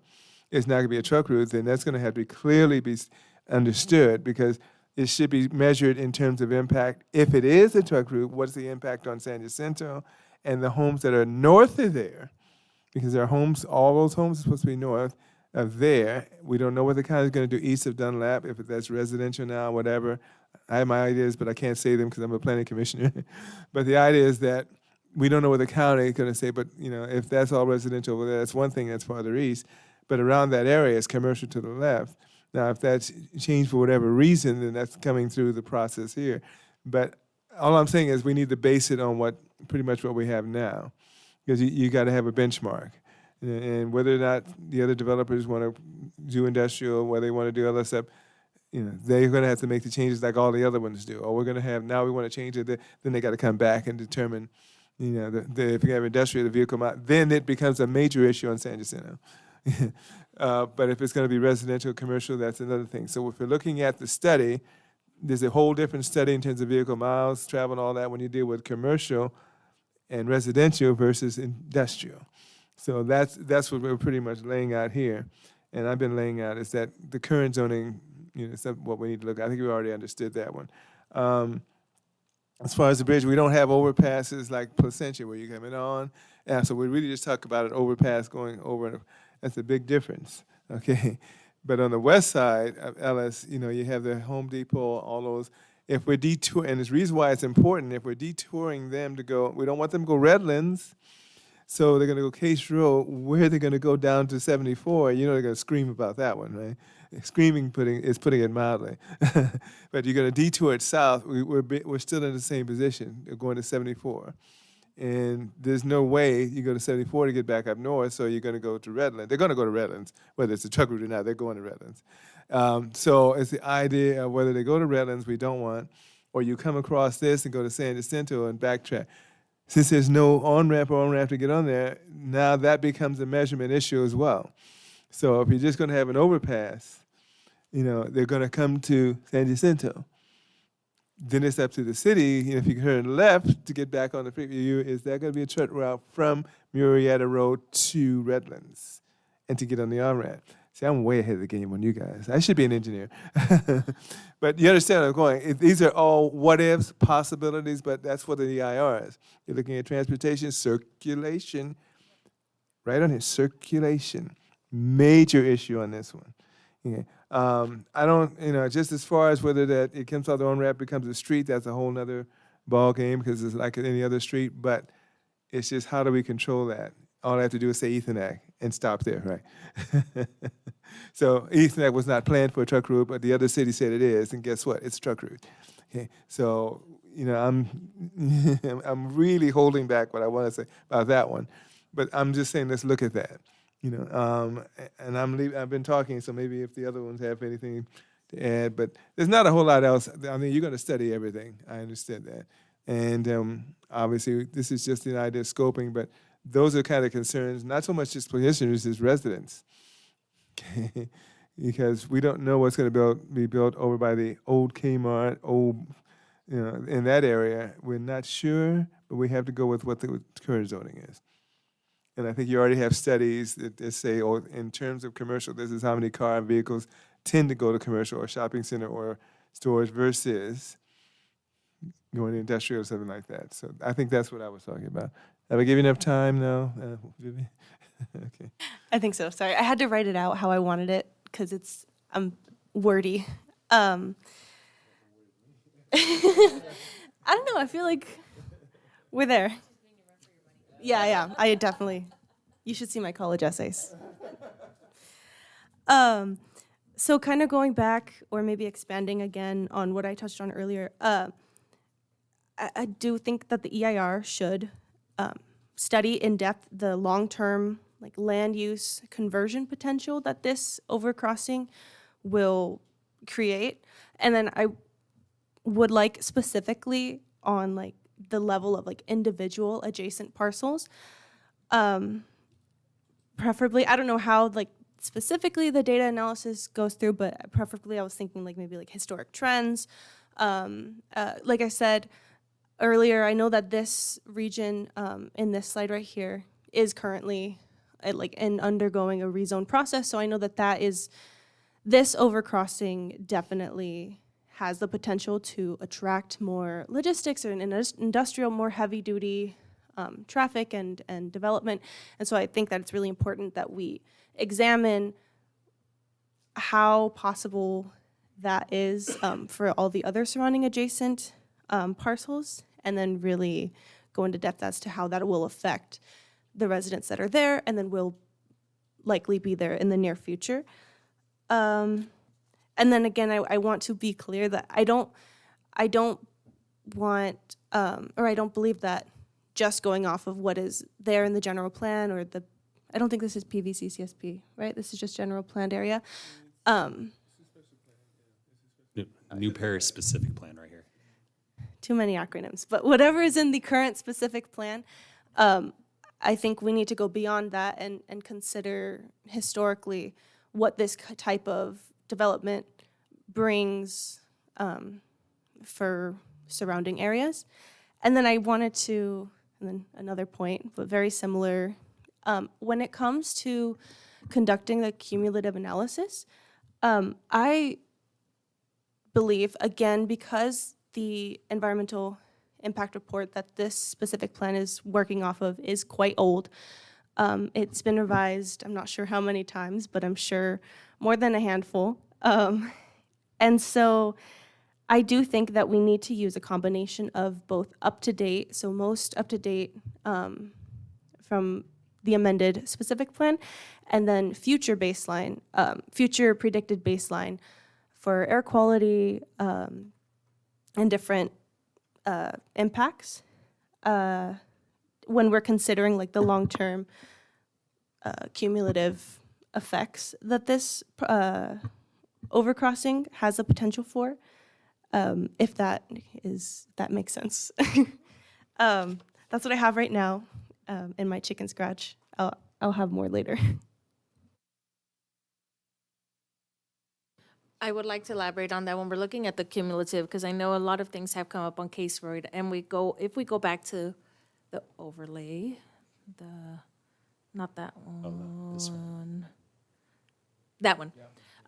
is not going to be a truck route, then that's going to have to clearly be understood, because it should be measured in terms of impact. If it is a truck route, what's the impact on San Jacinto and the homes that are north of there? Because there are homes, all those homes are supposed to be north of there. We don't know what the county is going to do east of Dunlap, if that's residential now, whatever. I have my ideas, but I can't say them because I'm a planning commissioner. But the idea is that we don't know what the county is going to say, but if that's all residential over there, that's one thing that's farther east. But around that area, it's commercial to the left. Now, if that's changed for whatever reason, then that's coming through the process here. But all I'm saying is we need to base it on pretty much what we have now, because you got to have a benchmark. And whether or not the other developers want to do industrial, whether they want to do other stuff, they're going to have to make the changes like all the other ones do. Or we're going to have, now we want to change it, then they got to come back and determine, if you have industrial, the vehicle amount, then it becomes a major issue on San Jacinto. But if it's going to be residential, commercial, that's another thing. So if we're looking at the study, there's a whole different study in terms of vehicle miles, travel, and all that when you deal with commercial and residential versus industrial. So that's what we're pretty much laying out here. And I've been laying out is that the current zoning, is what we need to look at. I think we already understood that one. As far as the bridge, we don't have overpasses like Placentia where you're coming on. So we really just talk about an overpass going over. That's a big difference, okay? But on the west side of Ellis, you have the Home Depot, all those. If we're detouring, and the reason why it's important, if we're detouring them to go, we don't want them to go Redlands, so they're going to go Case Road. Where are they going to go down to 74? They're going to scream about that one, right? Screaming is putting it mildly. But you're going to detour it south. We're still in the same position. They're going to 74. And there's no way you go to 74 to get back up north, so you're going to go to Redlands. They're going to go to Redlands, whether it's a truck route or not, they're going to Redlands. So it's the idea of whether they go to Redlands, we don't want, or you come across this and go to San Jacinto and backtrack. Since there's no on-ramp to get on there, now that becomes a measurement issue as well. So if you're just going to have an overpass, they're going to come to San Jacinto. Then it's up to the city, if you turn left to get back on the freeway, is that going to be a truck route from Murrieta Road to Redlands and to get on the on-ramp? See, I'm way ahead of the game on you guys. I should be an engineer. But you understand where I'm going. These are all what-ifs, possibilities, but that's what the EIR is. You're looking at transportation, circulation, right on here, circulation. Major issue on this one. Okay. I don't, just as far as whether that it comes out the on-ramp becomes a street, that's a whole nother ball game because it's like any other street, but it's just how do we control that? All I have to do is say Ethernet and stop there, right? So Ethernet was not planned for a truck route, but the other city said it is, and guess what? It's a truck route. Okay, so I'm I'm really holding back what I want to say about that one, but I'm just saying let's look at that. And I've been talking, so maybe if the other ones have anything to add, but there's not a whole lot else. I mean, you're going to study everything. I understand that, and obviously this is just an idea of scoping, but those are kind of concerns, not so much just petitioners as residents, okay? Because we don't know what's going to be built over by the old Kmart, in that area. We're not sure, but we have to go with what the current zoning is. And I think you already have studies that say, oh, in terms of commercial, this is how many car and vehicles tend to go to commercial or shopping center or stores versus going to industrial or something like that. So I think that's what I was talking about. Have I given you enough time now, Vivi? Okay. I think so. Sorry, I had to write it out how I wanted it because it's wordy. I don't know. I feel like we're there. Yeah. I definitely. You should see my college essays. So kind of going back, or maybe expanding again on what I touched on earlier. I do think that the EIR should study in depth the long-term land use conversion potential that this overcrossing will create. And then I would like specifically on the level of individual adjacent parcels. Preferably, I don't know how specifically the data analysis goes through, but preferably I was thinking maybe historic trends. Like I said earlier, I know that this region in this slide right here is currently in undergoing a rezone process. So I know that this overcrossing definitely has the potential to attract more logistics or an industrial, more heavy duty traffic and development. And so I think that it's really important that we examine how possible that is for all the other surrounding adjacent parcels, and then really go into depth as to how that will affect the residents that are there and then will likely be there in the near future. And then again, I want to be clear that I don't want, or I don't believe that just going off of what is there in the general plan or I don't think this is PVC CSP, right? This is just general planned area. New Paris specific plan right here. Too many acronyms, but whatever is in the current specific plan, I think we need to go beyond that and consider historically what this type of development brings for surrounding areas. And then I wanted to, and then another point, but very similar, when it comes to conducting the cumulative analysis, I believe, again, because the environmental impact report that this specific plan is working off of is quite old. It's been revised, I'm not sure how many times, but I'm sure more than a handful. And so I do think that we need to use a combination of both up-to-date, so most up-to-date from the amended specific plan, and then future baseline, future predicted baseline for air quality and different impacts when we're considering the long-term cumulative effects that this overcrossing has the potential for, if that makes sense. That's what I have right now in my chicken scratch. I'll have more later. I would like to elaborate on that when we're looking at the cumulative, because I know a lot of things have come up on Case Road, and if we go back to the overlay, not that one. This one. That one.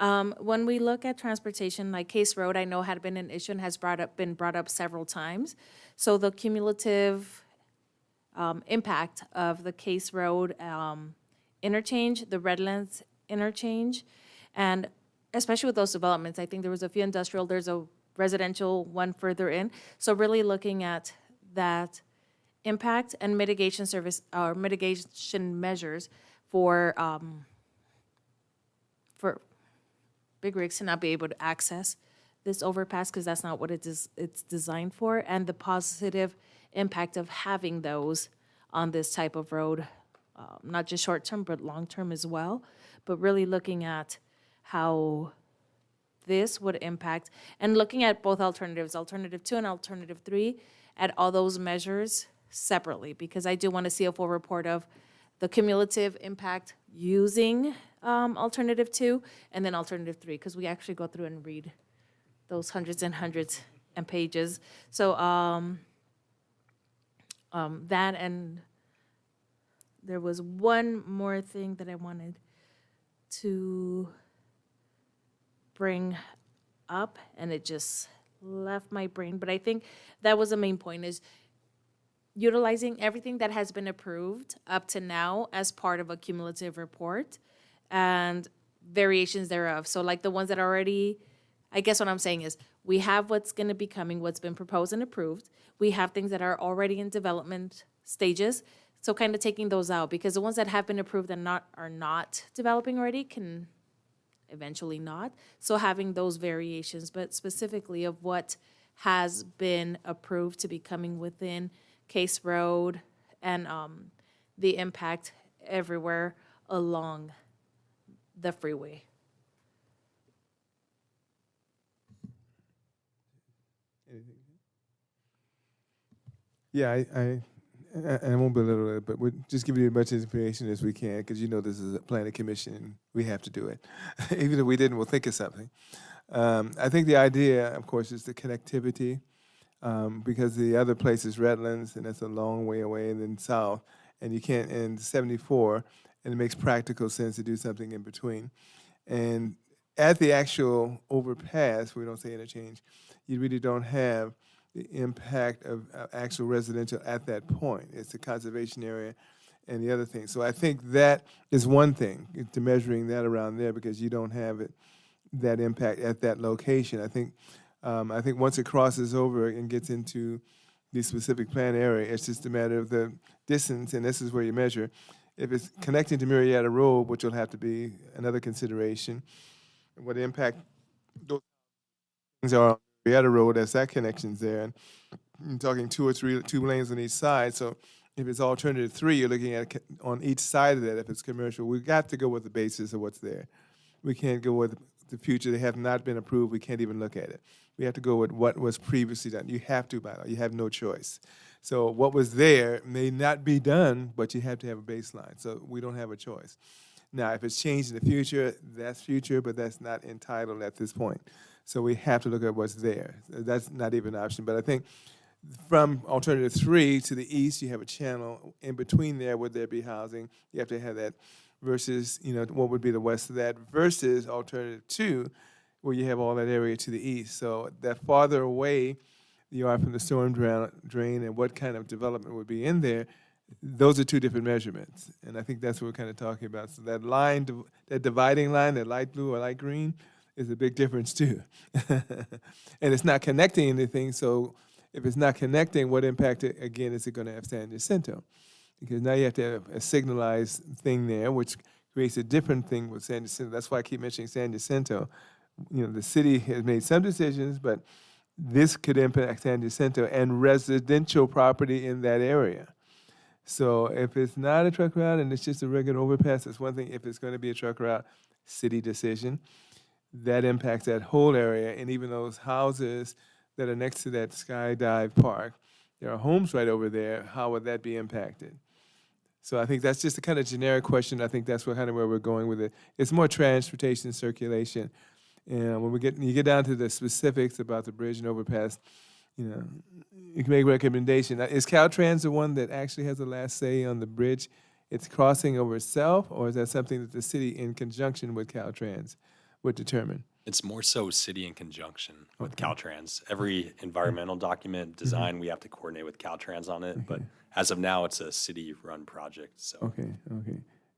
Yeah. When we look at transportation, like Case Road, I know had been an issue and has been brought up several times. So the cumulative impact of the Case Road interchange, the Redlands interchange, and especially with those developments, I think there was a few industrial, there's a residential one further in. So really looking at that impact and mitigation service, or mitigation measures for big rigs to not be able to access this overpass, because that's not what it's designed for, and the positive impact of having those on this type of road, not just short-term, but long-term as well. But really looking at how this would impact, and looking at both alternatives, Alternative 2 and Alternative 3, at all those measures separately, because I do want to see a full report of the cumulative impact using Alternative 2 and then Alternative 3, because we actually go through and read those hundreds and hundreds and pages. So that, and there was one more thing that I wanted to bring up, and it just left my brain. But I think that was the main point, is utilizing everything that has been approved up to now as part of a cumulative report and variations thereof. So like the ones that are already, I guess what I'm saying is, we have what's going to be coming, what's been proposed and approved. We have things that are already in development stages. So kind of taking those out, because the ones that have been approved and are not developing already can eventually not. So having those variations, but specifically of what has been approved to be coming within Case Road and the impact everywhere along the freeway. Yeah, I won't belittle it, but we'll just give you as much information as we can, because you know this is a planning commission, and we have to do it. Even if we didn't, we'll think of something. I think the idea, of course, is the connectivity, because the other place is Redlands, and that's a long way away, and then south, and you can't, and 74, and it makes practical sense to do something in between. And at the actual overpass, we don't say interchange, you really don't have the impact of actual residential at that point. It's the conservation area and the other thing. So I think that is one thing, to measuring that around there, because you don't have it, that impact at that location. I think once it crosses over and gets into the specific plan area, it's just a matter of the distance, and this is where you measure. If it's connecting to Marietta Road, which will have to be another consideration, what impact those things are on Marietta Road as that connection's there. And you're talking two lanes on each side. So if it's Alternative 3, you're looking at on each side of that. If it's commercial, we've got to go with the basis of what's there. We can't go with the future. They have not been approved. We can't even look at it. We have to go with what was previously done. You have to, by law. You have no choice. So what was there may not be done, but you have to have a baseline. So we don't have a choice. Now, if it's changed in the future, that's future, but that's not entitled at this point. So we have to look at what's there. That's not even an option. But I think from Alternative 3 to the east, you have a channel. In between there, would there be housing? You have to have that versus, what would be the west of that, versus Alternative 2, where you have all that area to the east. So that farther away you are from the storm drain and what kind of development would be in there, those are two different measurements. And I think that's what we're kind of talking about. So that line, that dividing line, that light blue or light green, is a big difference too. And it's not connecting anything, so if it's not connecting, what impact, again, is it going to have San Jacinto? Because now you have to have a signalized thing there, which creates a different thing with San Jacinto. That's why I keep mentioning San Jacinto. The city has made some decisions, but this could impact San Jacinto and residential property in that area. So if it's not a truck route and it's just a regular overpass, that's one thing. If it's going to be a truck route, city decision, that impacts that whole area. And even those houses that are next to that Skydive Park, there are homes right over there. How would that be impacted? So I think that's just a kind of generic question. I think that's kind of where we're going with it. It's more transportation circulation. And when you get down to the specifics about the bridge and overpass, you can make a recommendation. Now, is Caltrans the one that actually has the last say on the bridge? It's crossing over itself, or is that something that the city, in conjunction with Caltrans, would determine? It's more so city in conjunction with Caltrans. Every environmental document design, we have to coordinate with Caltrans on it. But as of now, it's a city-run project. So Okay.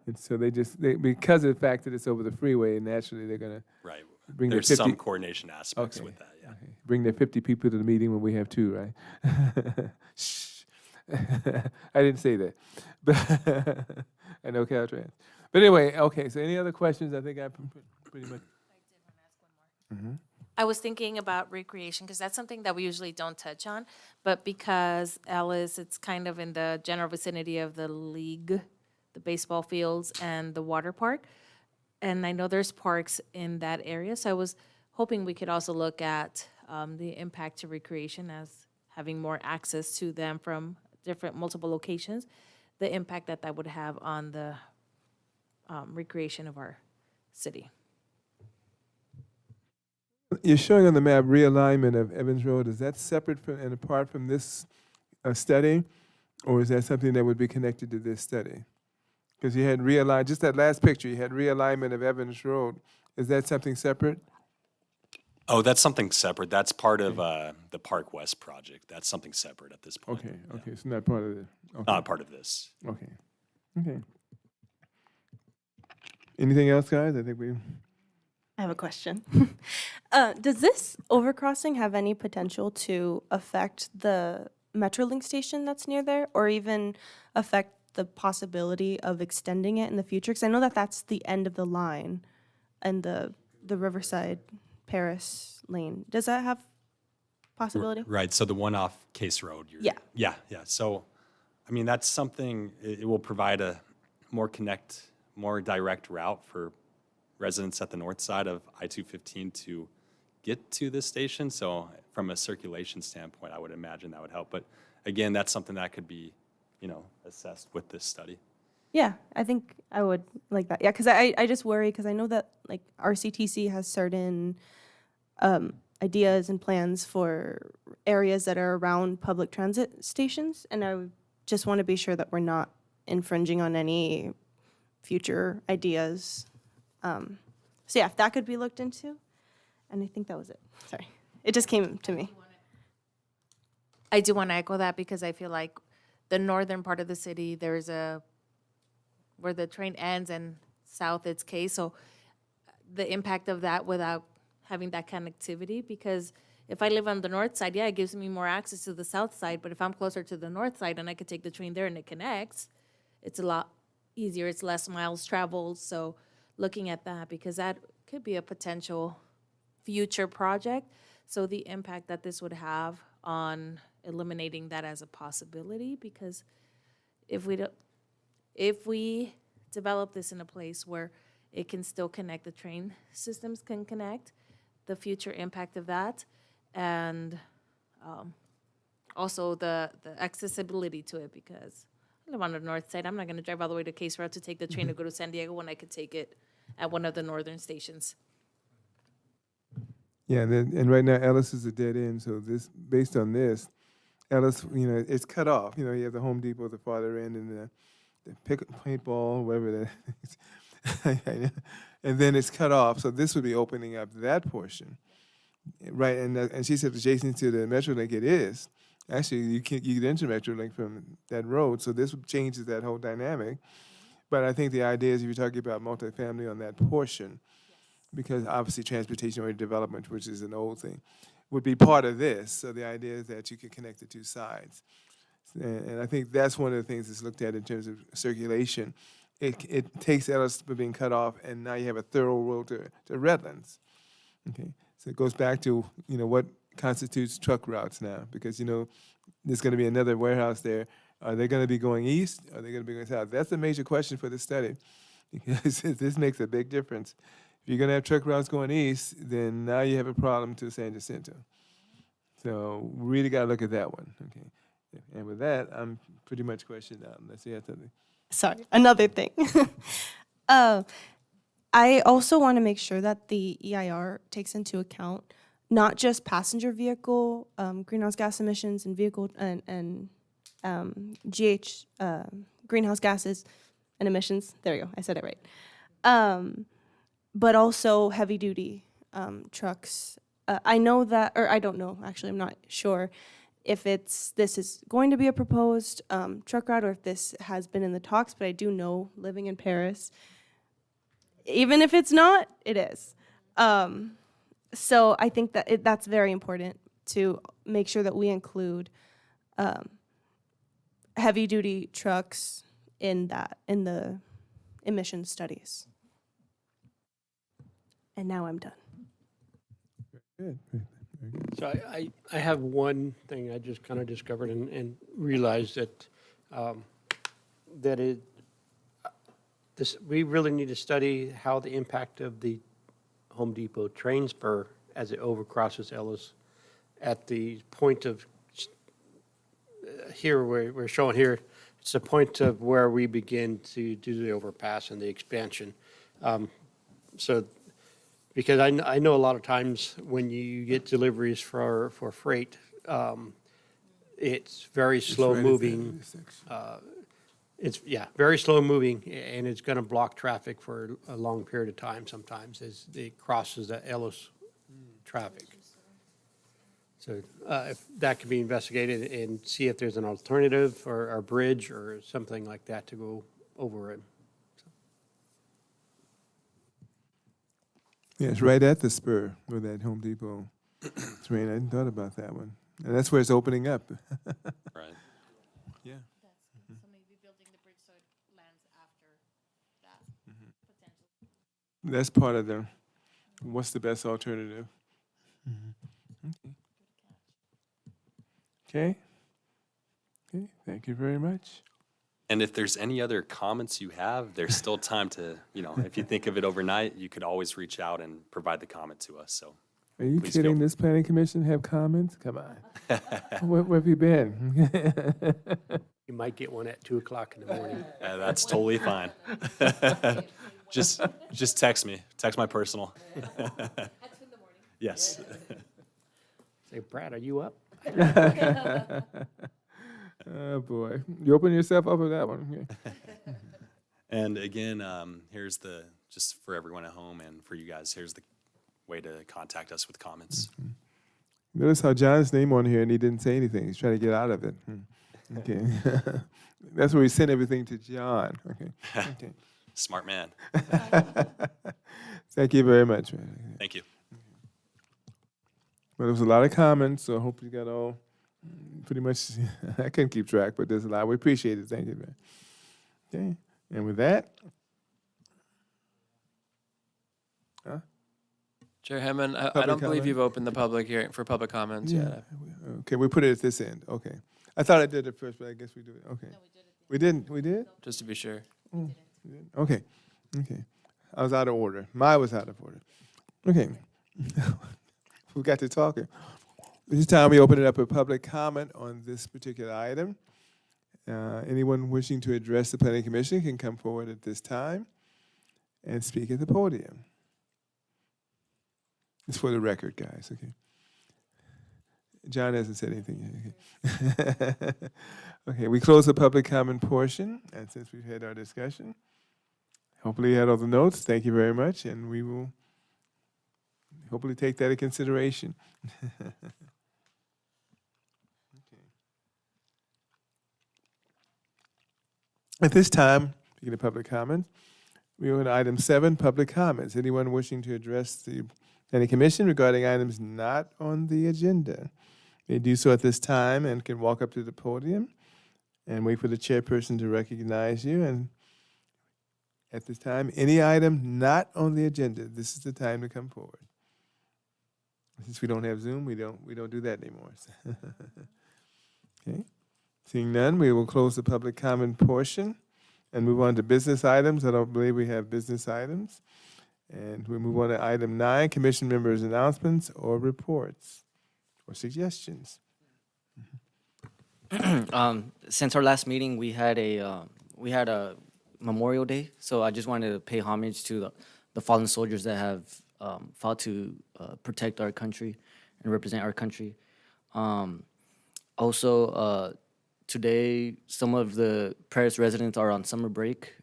And so because of the fact that it's over the freeway, naturally they're going to right, bring there's the 50. some coordination aspects with that. Yeah. Okay. bring their 50 people to the meeting when we have 2, right? Shh. I didn't say that. But I know Caltrans. But anyway, okay, so any other questions? I think I pretty much. I was thinking about recreation, because that's something that we usually don't touch on, but because Ellis, it's kind of in the general vicinity of the league, the baseball fields and the water park, and I know there's parks in that area, so I was hoping we could also look at the impact to recreation as having more access to them from different, multiple locations, the impact that that would have on the recreation of our city. You're showing on the map realignment of Evans Road. Is that separate from and apart from this study? Or is that something that would be connected to this study? Because you had realigned, just that last picture, you had realignment of Evans Road. Is that something separate? Oh, that's something separate. That's part of the Park West project. That's something separate at this point. Okay, okay, so not part of it. Okay. Not part of this. Okay, okay. Anything else, guys? I think we. I have a question. Does this overcrossing have any potential to affect the Metrolink station that's near there, or even affect the possibility of extending it in the future? Because I know that that's the end of the line and the Riverside Paris lane. Does that have possibility? Right, so the one off Case Road. Yeah. Yeah. So, I mean, that's something, it will provide a more direct route for residents at the north side of I-215 to get to this station. So from a circulation standpoint, I would imagine that would help. But again, that's something that could be, assessed with this study. Yeah, I think I would like that. Yeah, because I just worry, because I know that like RCTC has certain ideas and plans for areas that are around public transit stations, and I would just want to be sure that we're not infringing on any future ideas. So yeah, if that could be looked into, and I think that was it. Sorry, it just came to me. I do want to echo that, because I feel like the northern part of the city, there's where the train ends, and south it's Case. So the impact of that without having that connectivity, because if I live on the north side, yeah, it gives me more access to the south side. But if I'm closer to the north side and I could take the train there and it connects, it's a lot easier. It's less miles traveled. So looking at that, because that could be a potential future project. So the impact that this would have on eliminating that as a possibility, because if we develop this in a place where it can still connect, the train systems can connect, the future impact of that, and also the accessibility to it, because I live on the north side. I'm not going to drive all the way to Case Road to take the train to go to San Diego when I could take it at one of the northern stations. Yeah, and right now Ellis is a dead end, so based on this, Ellis, it's cut off. You have the Home Depot at the farther end and the paintball, whatever that is. And then it's cut off, so this would be opening up that portion. Right, and she said adjacent to the Metrolink it is. Actually, you get into Metrolink from that road, so this changes that whole dynamic. But I think the idea is if you're talking about multifamily on that portion, because obviously transportation-oriented development, which is an old thing, would be part of this. So the idea is that you can connect the two sides. And I think that's one of the things that's looked at in terms of circulation. It takes Ellis from being cut off, and now you have a thorough road to Redlands. Okay, so it goes back to, what constitutes truck routes now, because, there's going to be another warehouse there. Are they going to be going east? Are they going to be going south? That's a major question for this study, because this makes a big difference. If you're going to have truck routes going east, then now you have a problem to San Jacinto. So we really got to look at that one. Okay, and with that, I'm pretty much questioned out. Unless you have something. Sorry, another thing. I also want to make sure that the EIR takes into account not just passenger vehicle greenhouse gas emissions and vehicle and greenhouse gases and emissions. There you go, I said it right. But also heavy duty trucks. I know that, or I don't know, actually, I'm not sure if this is going to be a proposed truck route or if this has been in the talks, but I do know, living in Paris, even if it's not, it is. So I think that that's very important to make sure that we include heavy duty trucks in the emission studies. And now I'm done. Good. Very good. So I have one thing I just kind of discovered and realized that, we really need to study how the impact of the Home Depot train spur as it overcrosses Ellis at the point of, here, we're showing here, it's the point of where we begin to do the overpass and the expansion. So, because I know a lot of times when you get deliveries for freight, it's very slow right at the moving. intersection. It's, very slow moving, and it's going to block traffic for a long period of time sometimes as it crosses the Ellis traffic. So if that could be investigated and see if there's an alternative or a bridge or something like that to go over it. Yeah, it's right at the spur where that Home Depot train. I hadn't thought about that one. And that's where it's opening up. Right. Yeah. So maybe building the bridge so it lands after that potential. That's part of the, what's the best alternative? Okay. Okay, thank you very much. And if there's any other comments you have, there's still time to, if you think of it overnight, you could always reach out and provide the comment to us. So Are you Please feel kidding? free. This planning commission have comments? Come on. Where have you been? You might get one at 2 o'clock in the morning. that's totally fine. just text me. Text my personal. Yes. Say, Brad, are you up? Oh, boy. You open yourself up with that one. Okay. And again, here's just for everyone at home and for you guys, here's the way to contact us with comments. Notice how John's name on here and he didn't say anything. He's trying to get out of it. Okay. That's where we send everything to John. Okay. Okay. Smart man. Thank you very much, man. Thank you. Well, there was a lot of comments, so I hope you got all pretty much. I couldn't keep track, but there's a lot. We appreciate it. Thank you, man. Okay. And with that, Chair Hammond, I Public don't believe comment? you've opened the public hearing for public comments yet. Okay, we put it at this end. Okay. I thought I did it first, but I guess we do it. Okay. We didn't. We did? Just to be sure. Okay. Okay. I was out of order. Mine was out of order. Okay. We got to talking. This time we open it up for public comment on this particular item. Anyone wishing to address the Planning Commission can come forward at this time and speak at the podium. It's for the record, guys, okay? John hasn't said anything yet. Okay. Okay, we close the public comment portion, and since we've had our discussion, hopefully you had all the notes. Thank you very much, and we will hopefully take that into consideration. At this time, speaking of public comment, we are on item 7, public comments. Anyone wishing to address the Planning Commission regarding items not on the agenda may do so at this time and can walk up to the podium and wait for the chairperson to recognize you. And at this time, any item not on the agenda, this is the time to come forward. Since we don't have Zoom, we don't do that anymore. Okay. Seeing none, we will close the public comment portion and move on to business items. I don't believe we have business items. And we move on to item 9, commission members' announcements or reports or suggestions. Since our last meeting, we had a Memorial Day, so I just wanted to pay homage to the fallen soldiers that have fought to protect our country and represent our country. Also, today, some of the Paris residents are on summer break.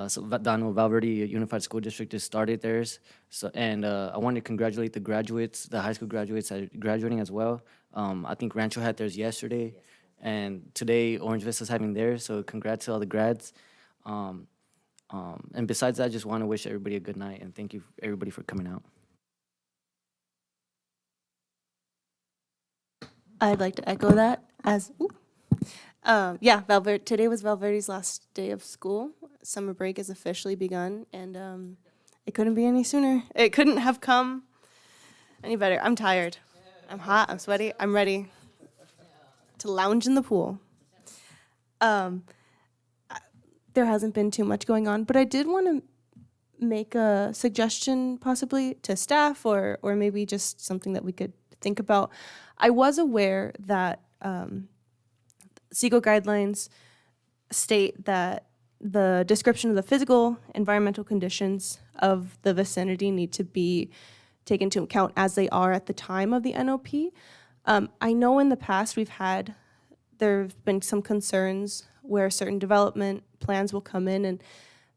So Daniel Valverde Unified School District just started theirs. So, and I want to congratulate the graduates, the high school graduates that are graduating as well. I think Rancho had theirs yesterday, and today Orange Vista's having theirs, so congrats to all the grads. And besides that, I just want to wish everybody a good night, and thank you everybody for coming out. I'd like to echo that as, yeah, today was Valverde's last day of school. Summer break has officially begun, and it couldn't be any sooner. It couldn't have come any better. I'm tired. I'm hot. I'm sweaty. I'm ready to lounge in the pool. There hasn't been too much going on, but I did want to make a suggestion possibly to staff or maybe just something that we could think about. I was aware that CEQA guidelines state that the description of the physical environmental conditions of the vicinity need to be taken into account as they are at the time of the NOP. I know in the past there have been some concerns where certain development plans will come in and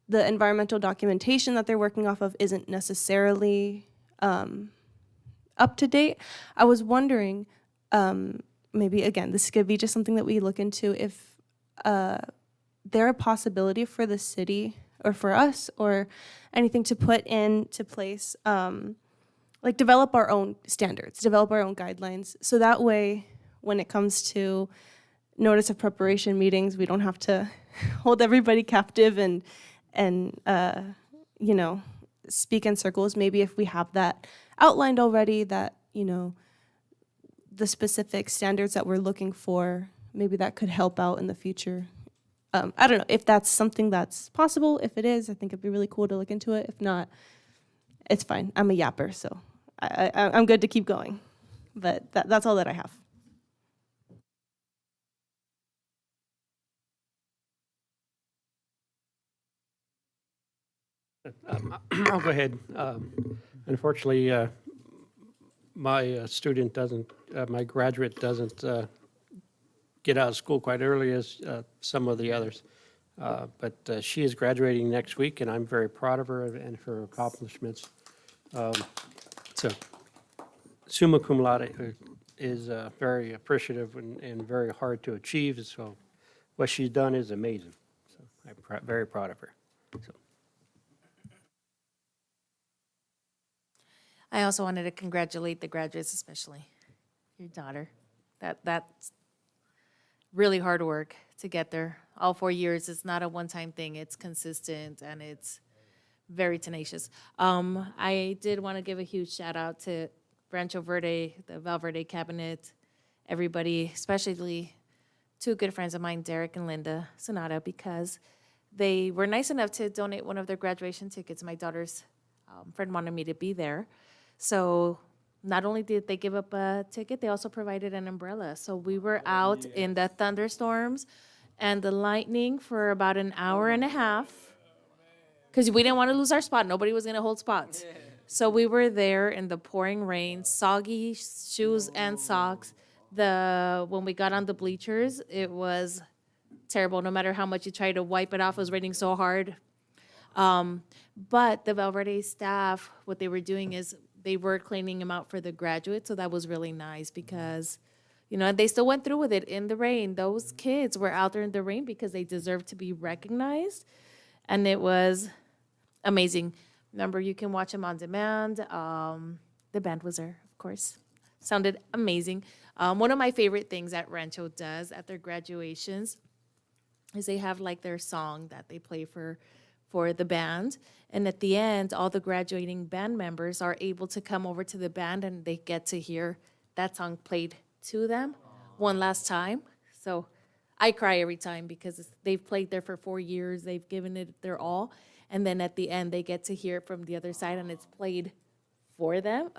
the environmental documentation that they're working off of isn't necessarily up to date. I was wondering, maybe again, this could be just something that we look into, if there a possibility for the city or for us or anything to put into place, like develop our own standards, develop our own guidelines. So that way, when it comes to notice of preparation meetings, we don't have to hold everybody captive and you know, speak in circles. Maybe if we have that outlined already, that, you know, the specific standards that we're looking for, maybe that could help out in the future. I don't know if that's something that's possible. If it is, I think it'd be really cool to look into it. If not, it's fine. I'm a yapper, so I'm good to keep going. But that's all that I have. I'll go ahead. Unfortunately, my student doesn't, my graduate doesn't get out of school quite early as some of the others. But she is graduating next week, and I'm very proud of her and her accomplishments. So, summa cum laude is very appreciative and very hard to achieve. So, what she's done is amazing. So, I'm very proud of her. So. I also wanted to congratulate the graduates, especially your daughter. That's really hard work to get there. All 4 years, it's not a one-time thing. It's consistent and it's very tenacious. I did want to give a huge shout out to Rancho Verde, the Valverde cabinet, everybody, especially two good friends of mine, Derek and Linda Sonata, because they were nice enough to donate one of their graduation tickets. My daughter's friend wanted me to be there. So not only did they give up a ticket, they also provided an umbrella. So we were out in the thunderstorms and the lightning for about an hour and a half because we didn't want to lose our spot. Nobody was going to hold spots. So we were there in the pouring rain, soggy shoes and socks. When we got on the bleachers, it was terrible. No matter how much you tried to wipe it off, it was raining so hard. But the Valverde staff, what they were doing is they were cleaning them out for the graduates, so that was really nice because, you know, they still went through with it in the rain. Those kids were out there in the rain because they deserved to be recognized, and it was amazing. Remember, you can watch them on demand. The band was there, of course. Sounded amazing. One of my favorite things that Rancho does at their graduations is they have like their song that they play for the band. And at the end, all the graduating band members are able to come over to the band and they get to hear that song played to them one last time. So I cry every time because they've played there for 4 years. They've given it their all. And then at the end, they get to hear it from the other side and it's played for them.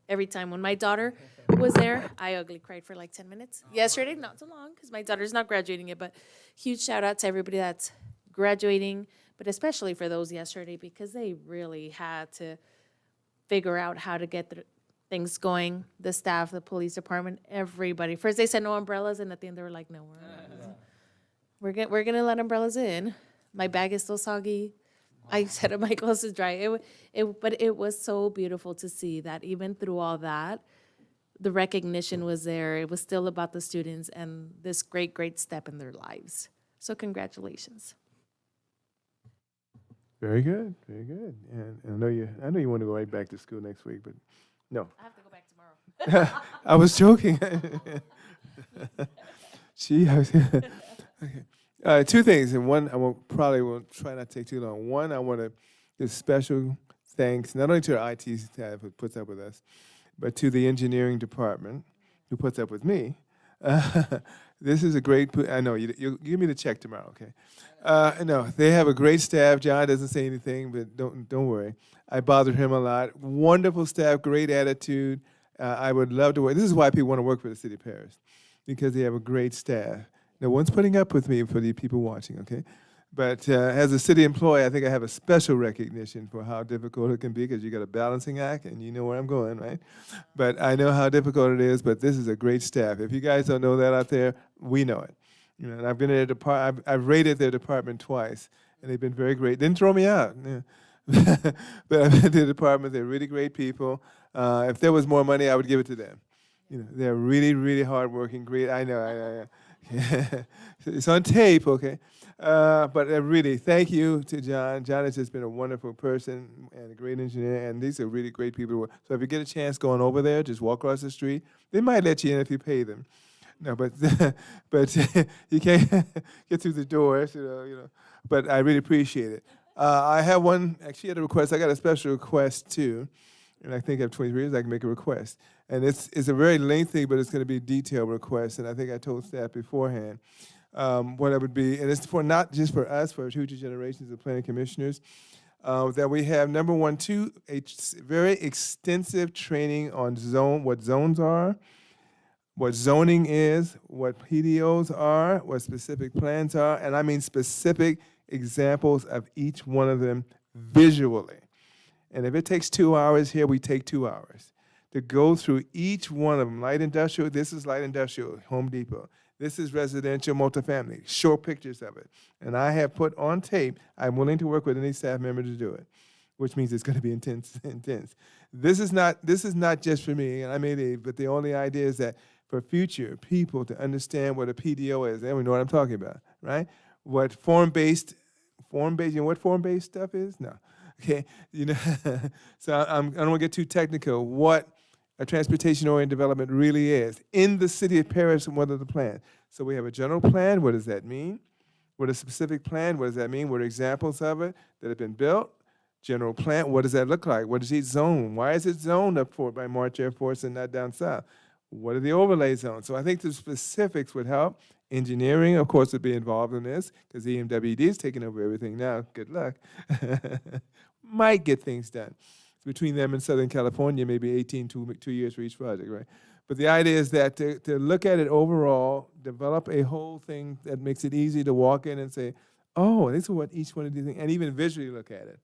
Every time. When my daughter was there, I ugly cried for like 10 minutes. Yesterday, not so long because my daughter's not graduating yet, but huge shout out to everybody that's graduating, but especially for those yesterday because they really had to figure out how to get things going. The staff, the police department, everybody. First they said no umbrellas, and at the end they were like, no, we're gonna let umbrellas in. My bag is still soggy. I said my clothes is dry. But it was so beautiful to see that even through all that, the recognition was there. It was still about the students and this great, great step in their lives. So congratulations. Very good, very good. And I know you want to go right back to school next week, but no. I have to go back tomorrow. I was joking. She, okay. Two things, and one, I will try not to take too long. One, I want to give special thanks not only to our IT staff who puts up with us, but to the engineering department who puts up with me. This is a great, I know, you give me the check tomorrow, okay? No, they have a great staff. John doesn't say anything, but don't worry. I bothered him a lot. Wonderful staff, great attitude. I would love to work. This is why people want to work for the city of Paris, because they have a great staff. No one's putting up with me for the people watching, okay? But as a city employee, I think I have a special recognition for how difficult it can be, because you got a balancing act, and you know where I'm going, right? But I know how difficult it is, but this is a great staff. If you guys don't know that out there, we know it. You know, and I've been in I've rated their department twice, and they've been very great. Didn't throw me out. Yeah. But I've been to the department. They're really great people. If there was more money, I would give it to them. You know, they're really, really hardworking, great. I know. It's on tape, okay? But really, thank you to John. John has just been a wonderful person and a great engineer, and these are really great people to work. So if you get a chance going over there, just walk across the street. They might let you in if you pay them. No, but you can't get through the doors, you know. But I really appreciate it. I have one, actually had a request. I got a special request too. And I think I have 23 years, I can make a request. And it's a very lengthy, but it's going to be a detailed request. And I think I told staff beforehand what it would be. And it's for not just for us, for future generations of planning commissioners, that we have, number one, a very extensive training on what zones are, what zoning is, what PDOs are, what specific plans are, and I mean specific examples of each one of them visually. And if it takes 2 hours here, we take 2 hours to go through each one of them. Light industrial, this is light industrial, Home Depot. This is residential multifamily, short pictures of it. And I have put on tape, I'm willing to work with any staff member to do it, which means it's gonna be intense. This is not just for me, and I made it, but the only idea is that for future people to understand what a PDO is, and we know what I'm talking about, right? What form-based, you know what form-based stuff is? No. Okay, you know, so I don't want to get too technical. What a transportation-oriented development really is in the city of Paris, and what are the plans? So we have a general plan. What does that mean? What a specific plan? What does that mean? What are examples of it that have been built? General plan. What does that look like? What is each zone? Why is it zoned up for by March Air Force and not down south? What are the overlay zones? So I think the specifics would help. Engineering, of course, would be involved in this because EMWD is taking over everything now. Good luck. Might get things done. Between them and Southern California, maybe 2 years for each project, right? But the idea is that to look at it overall, develop a whole thing that makes it easy to walk in and say, oh, this is what each one of these things, and even visually look at it.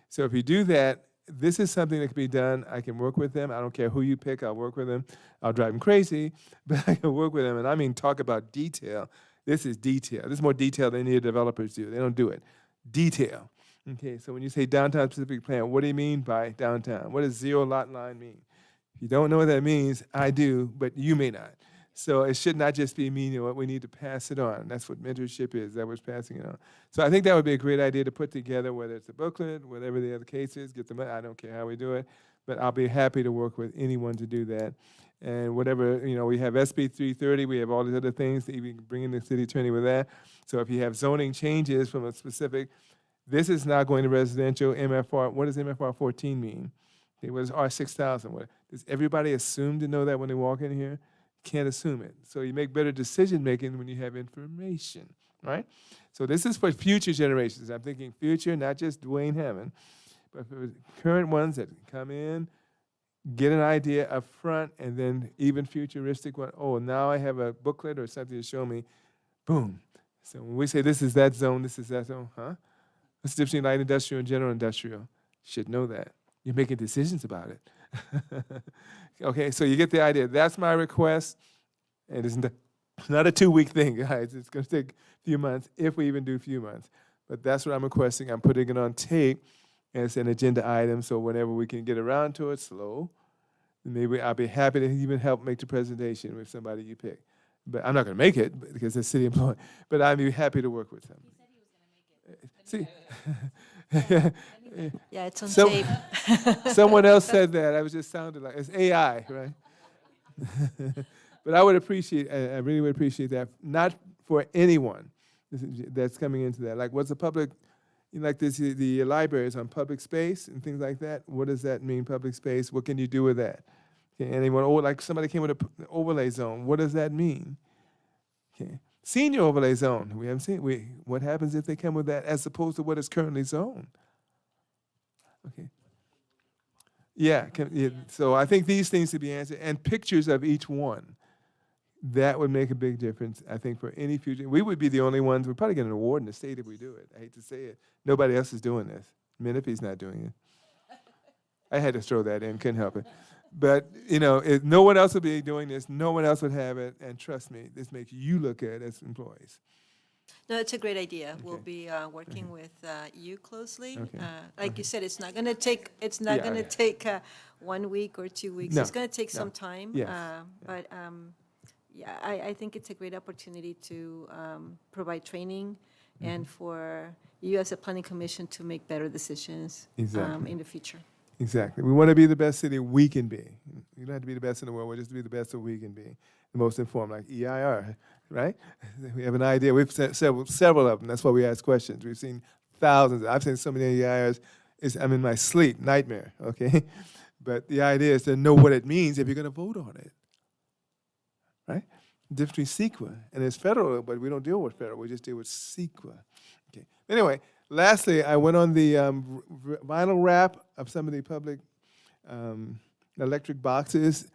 So if you do that, this is something that can be done. I can work with them. I don't care who you pick. I'll work with them. I'll drive them crazy, but I can work with them. And I mean, talk about detail. This is detail. This is more detail than any developers do. They don't do it. Detail. Okay, so when you say downtown specific plan, what do you mean by downtown? What does zero lot line mean? If you don't know what that means, I do, but you may not. So it should not just be me, you know what, we need to pass it on. That's what mentorship is, that was passing it on. So I think that would be a great idea to put together, whether it's a booklet, whatever the other case is, get the money, I don't care how we do it, but I'll be happy to work with anyone to do that. And whatever, you know, we have SB 330, we have all these other things, that we can bring in the city attorney with that. So if you have zoning changes from a specific, this is not going to residential, MFR, what does MFR 14 mean? Okay, what is R6000? Does everybody assume to know that when they walk in here? Can't assume it. So you make better decision making when you have information, right? So this is for future generations. I'm thinking future, not just Dwayne Hammond, but for current ones that come in, get an idea up front, and then even futuristic one. Oh, now I have a booklet or something to show me. Boom. So when we say this is that zone, this is that zone, huh? What's the difference between light industrial and general industrial? Should know that. You're making decisions about it. Okay, so you get the idea. That's my request. And it's not a 2-week thing, guys. It's going to take a few months, if we even do a few months. But that's what I'm requesting. I'm putting it on tape as an agenda item, so whenever we can get around to it, slow, maybe I'll be happy to even help make the presentation with somebody you pick. But I'm not going to make it because it's city employee. But I'd be happy to work with them. See, Yeah, it's on So- tape. someone else said that. I was just sounding like it's AI, right? But I would appreciate, I really would appreciate that, not for anyone that's coming into that. Like, what's the public, like this, the libraries on public space and things like that. What does that mean, public space? What can you do with that? Okay, anyone, like somebody came with an overlay zone. What does that mean? Okay, senior overlay zone. We haven't seen. What happens if they come with that as opposed to what is currently zoned? Okay. Yeah, so I think these things to be answered, and pictures of each one. That would make a big difference, I think, for any future. We would be the only ones. We'd probably get an award in the state if we do it. I hate to say it. Nobody else is doing this. Menifee's not doing it. I had to throw that in, couldn't help it. But, if no one else would be doing this, no one else would have it, and trust me, this makes you look good as employees. No, it's a great idea. We'll Okay. be working with you closely. Okay. Like you said, it's not going to take, Yeah. take 1 week or 2 weeks. No, It's going to take no. some time. Yes. But yeah, I think it's a great opportunity to provide training and for you as a planning commission to make better decisions Exactly. in the future. Exactly. We want to be the best city we can be. You don't have to be the best in the world. We're just to be the best that we can be. The most informed, like EIR, right? We have an idea. We've sent several of them. That's why we ask questions. We've seen thousands. I've seen so many EIRs. I'm in my sleep, nightmare, okay? But the idea is to know what it means if you're going to vote on it, right? The difference between CEQA and it's federal, but we don't deal with federal. We just deal with CEQA. Okay. Anyway, lastly, I went on the vinyl wrap of some of the public electric boxes.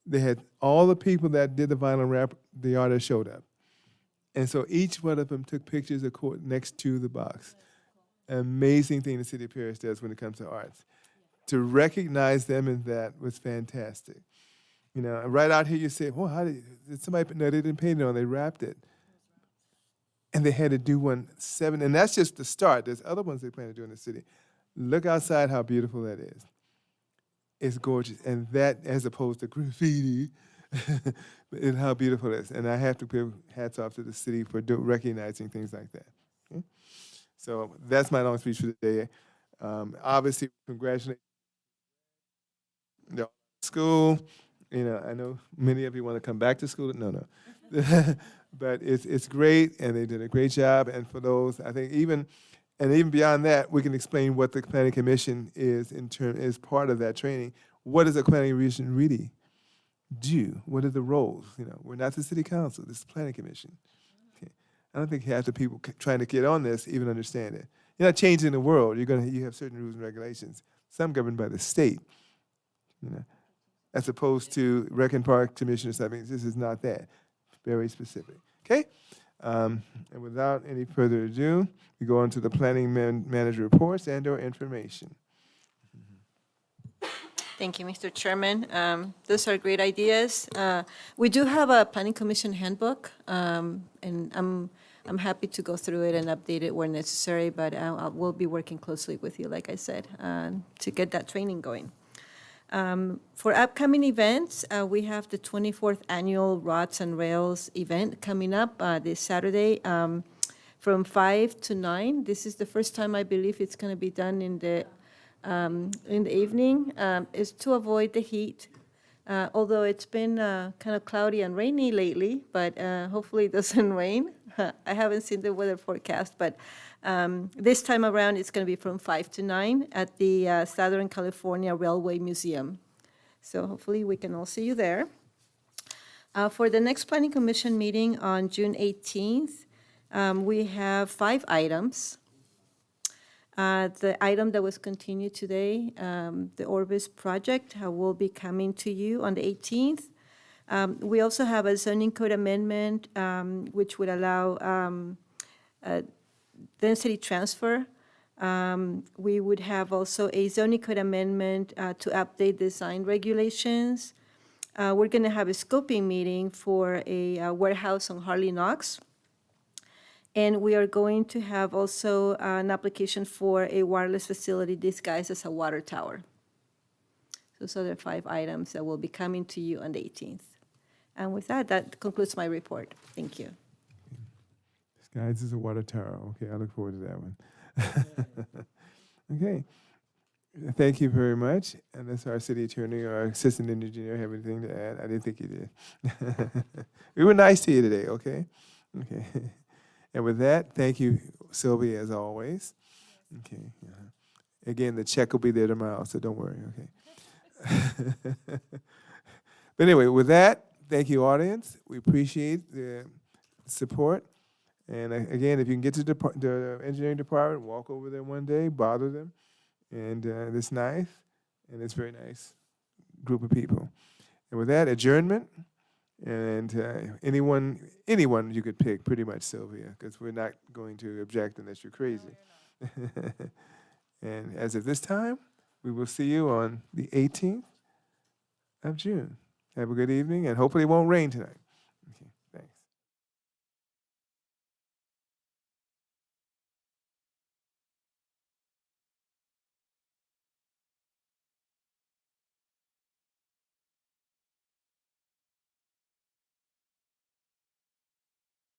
They had all the people that did the vinyl wrap, the artists showed up. And so each one of them took pictures next to the box. Amazing thing the city of Paris does when it comes to arts. To recognize them in that was fantastic. Right out here you say, well, how did somebody, no, they didn't paint it on, they wrapped it. And they had to do 7, and that's just the start. There's other ones they plan to do in the city. Look outside how beautiful that is. It's gorgeous. And that, as opposed to graffiti, and how beautiful it is. And I have to give hats off to the city for recognizing things like that. Okay? So that's my long speech for today. Obviously, congratulate the school. I know many of you want to come back to school. No. But it's great, and they did a great job. And for those, I think even beyond that, we can explain what the Planning Commission is is part of that training. What does a Planning Commission really do? What are the roles? We're not the City Council. This is the Planning Commission. Okay. I don't think half the people trying to get on this even understand it. You're not changing the world. You have certain rules and regulations. Some governed by the state. As opposed to Rec and Park Commission or something. This is not that. Very specific. Okay? And without any further ado, we go on to the planning manager reports and/or information. Thank you, Mr. Chairman. Those are great ideas. We do have a Planning Commission handbook, and I'm happy to go through it and update it where necessary, but I will be working closely with you, like I said, to get that training going. For upcoming events, we have the 24th Annual Rods and Rails event coming up this Saturday from 5 to 9. This is the first time I believe it's going to be done in the evening. It's to avoid the heat, although it's been kind of cloudy and rainy lately, but hopefully it doesn't rain. I haven't seen the weather forecast, but this time around it's going to be from 5 to 9 at the Southern California Railway Museum. So hopefully we can all see you there. For the next Planning Commission meeting on June 18th, we have 5 items. The item that was continued today, the Orbis project, will be coming to you on the 18th. We also have a zoning code amendment, which would allow density transfer. We would have also a zoning code amendment to update design regulations. We're going to have a scoping meeting for a warehouse on Harley Knox. And we are going to have also an application for a wireless facility disguised as a water tower. Those are the 5 items that will be coming to you on the 18th. And with that, that concludes my report. Thank you. Guys, this is a water tower. Okay, I look forward to that one. Okay. Thank you very much. Unless our city attorney or our assistant engineer have anything to add, I didn't think you did. We were nice to you today, okay? Okay. And with that, thank you, Sylvia, as always. Okay. Again, the check will be there tomorrow, so don't worry, okay? But anyway, with that, thank you, audience. We appreciate the support. And again, if you can get to the engineering department, walk over there one day, bother them. And it's nice, and it's a very nice group of people. And with that, adjournment, and anyone you could pick, pretty much, Sylvia, because we're not going to object unless you're crazy. And as of this time, we will see you on the 18th of June. Have a good evening, and hopefully it won't rain tonight.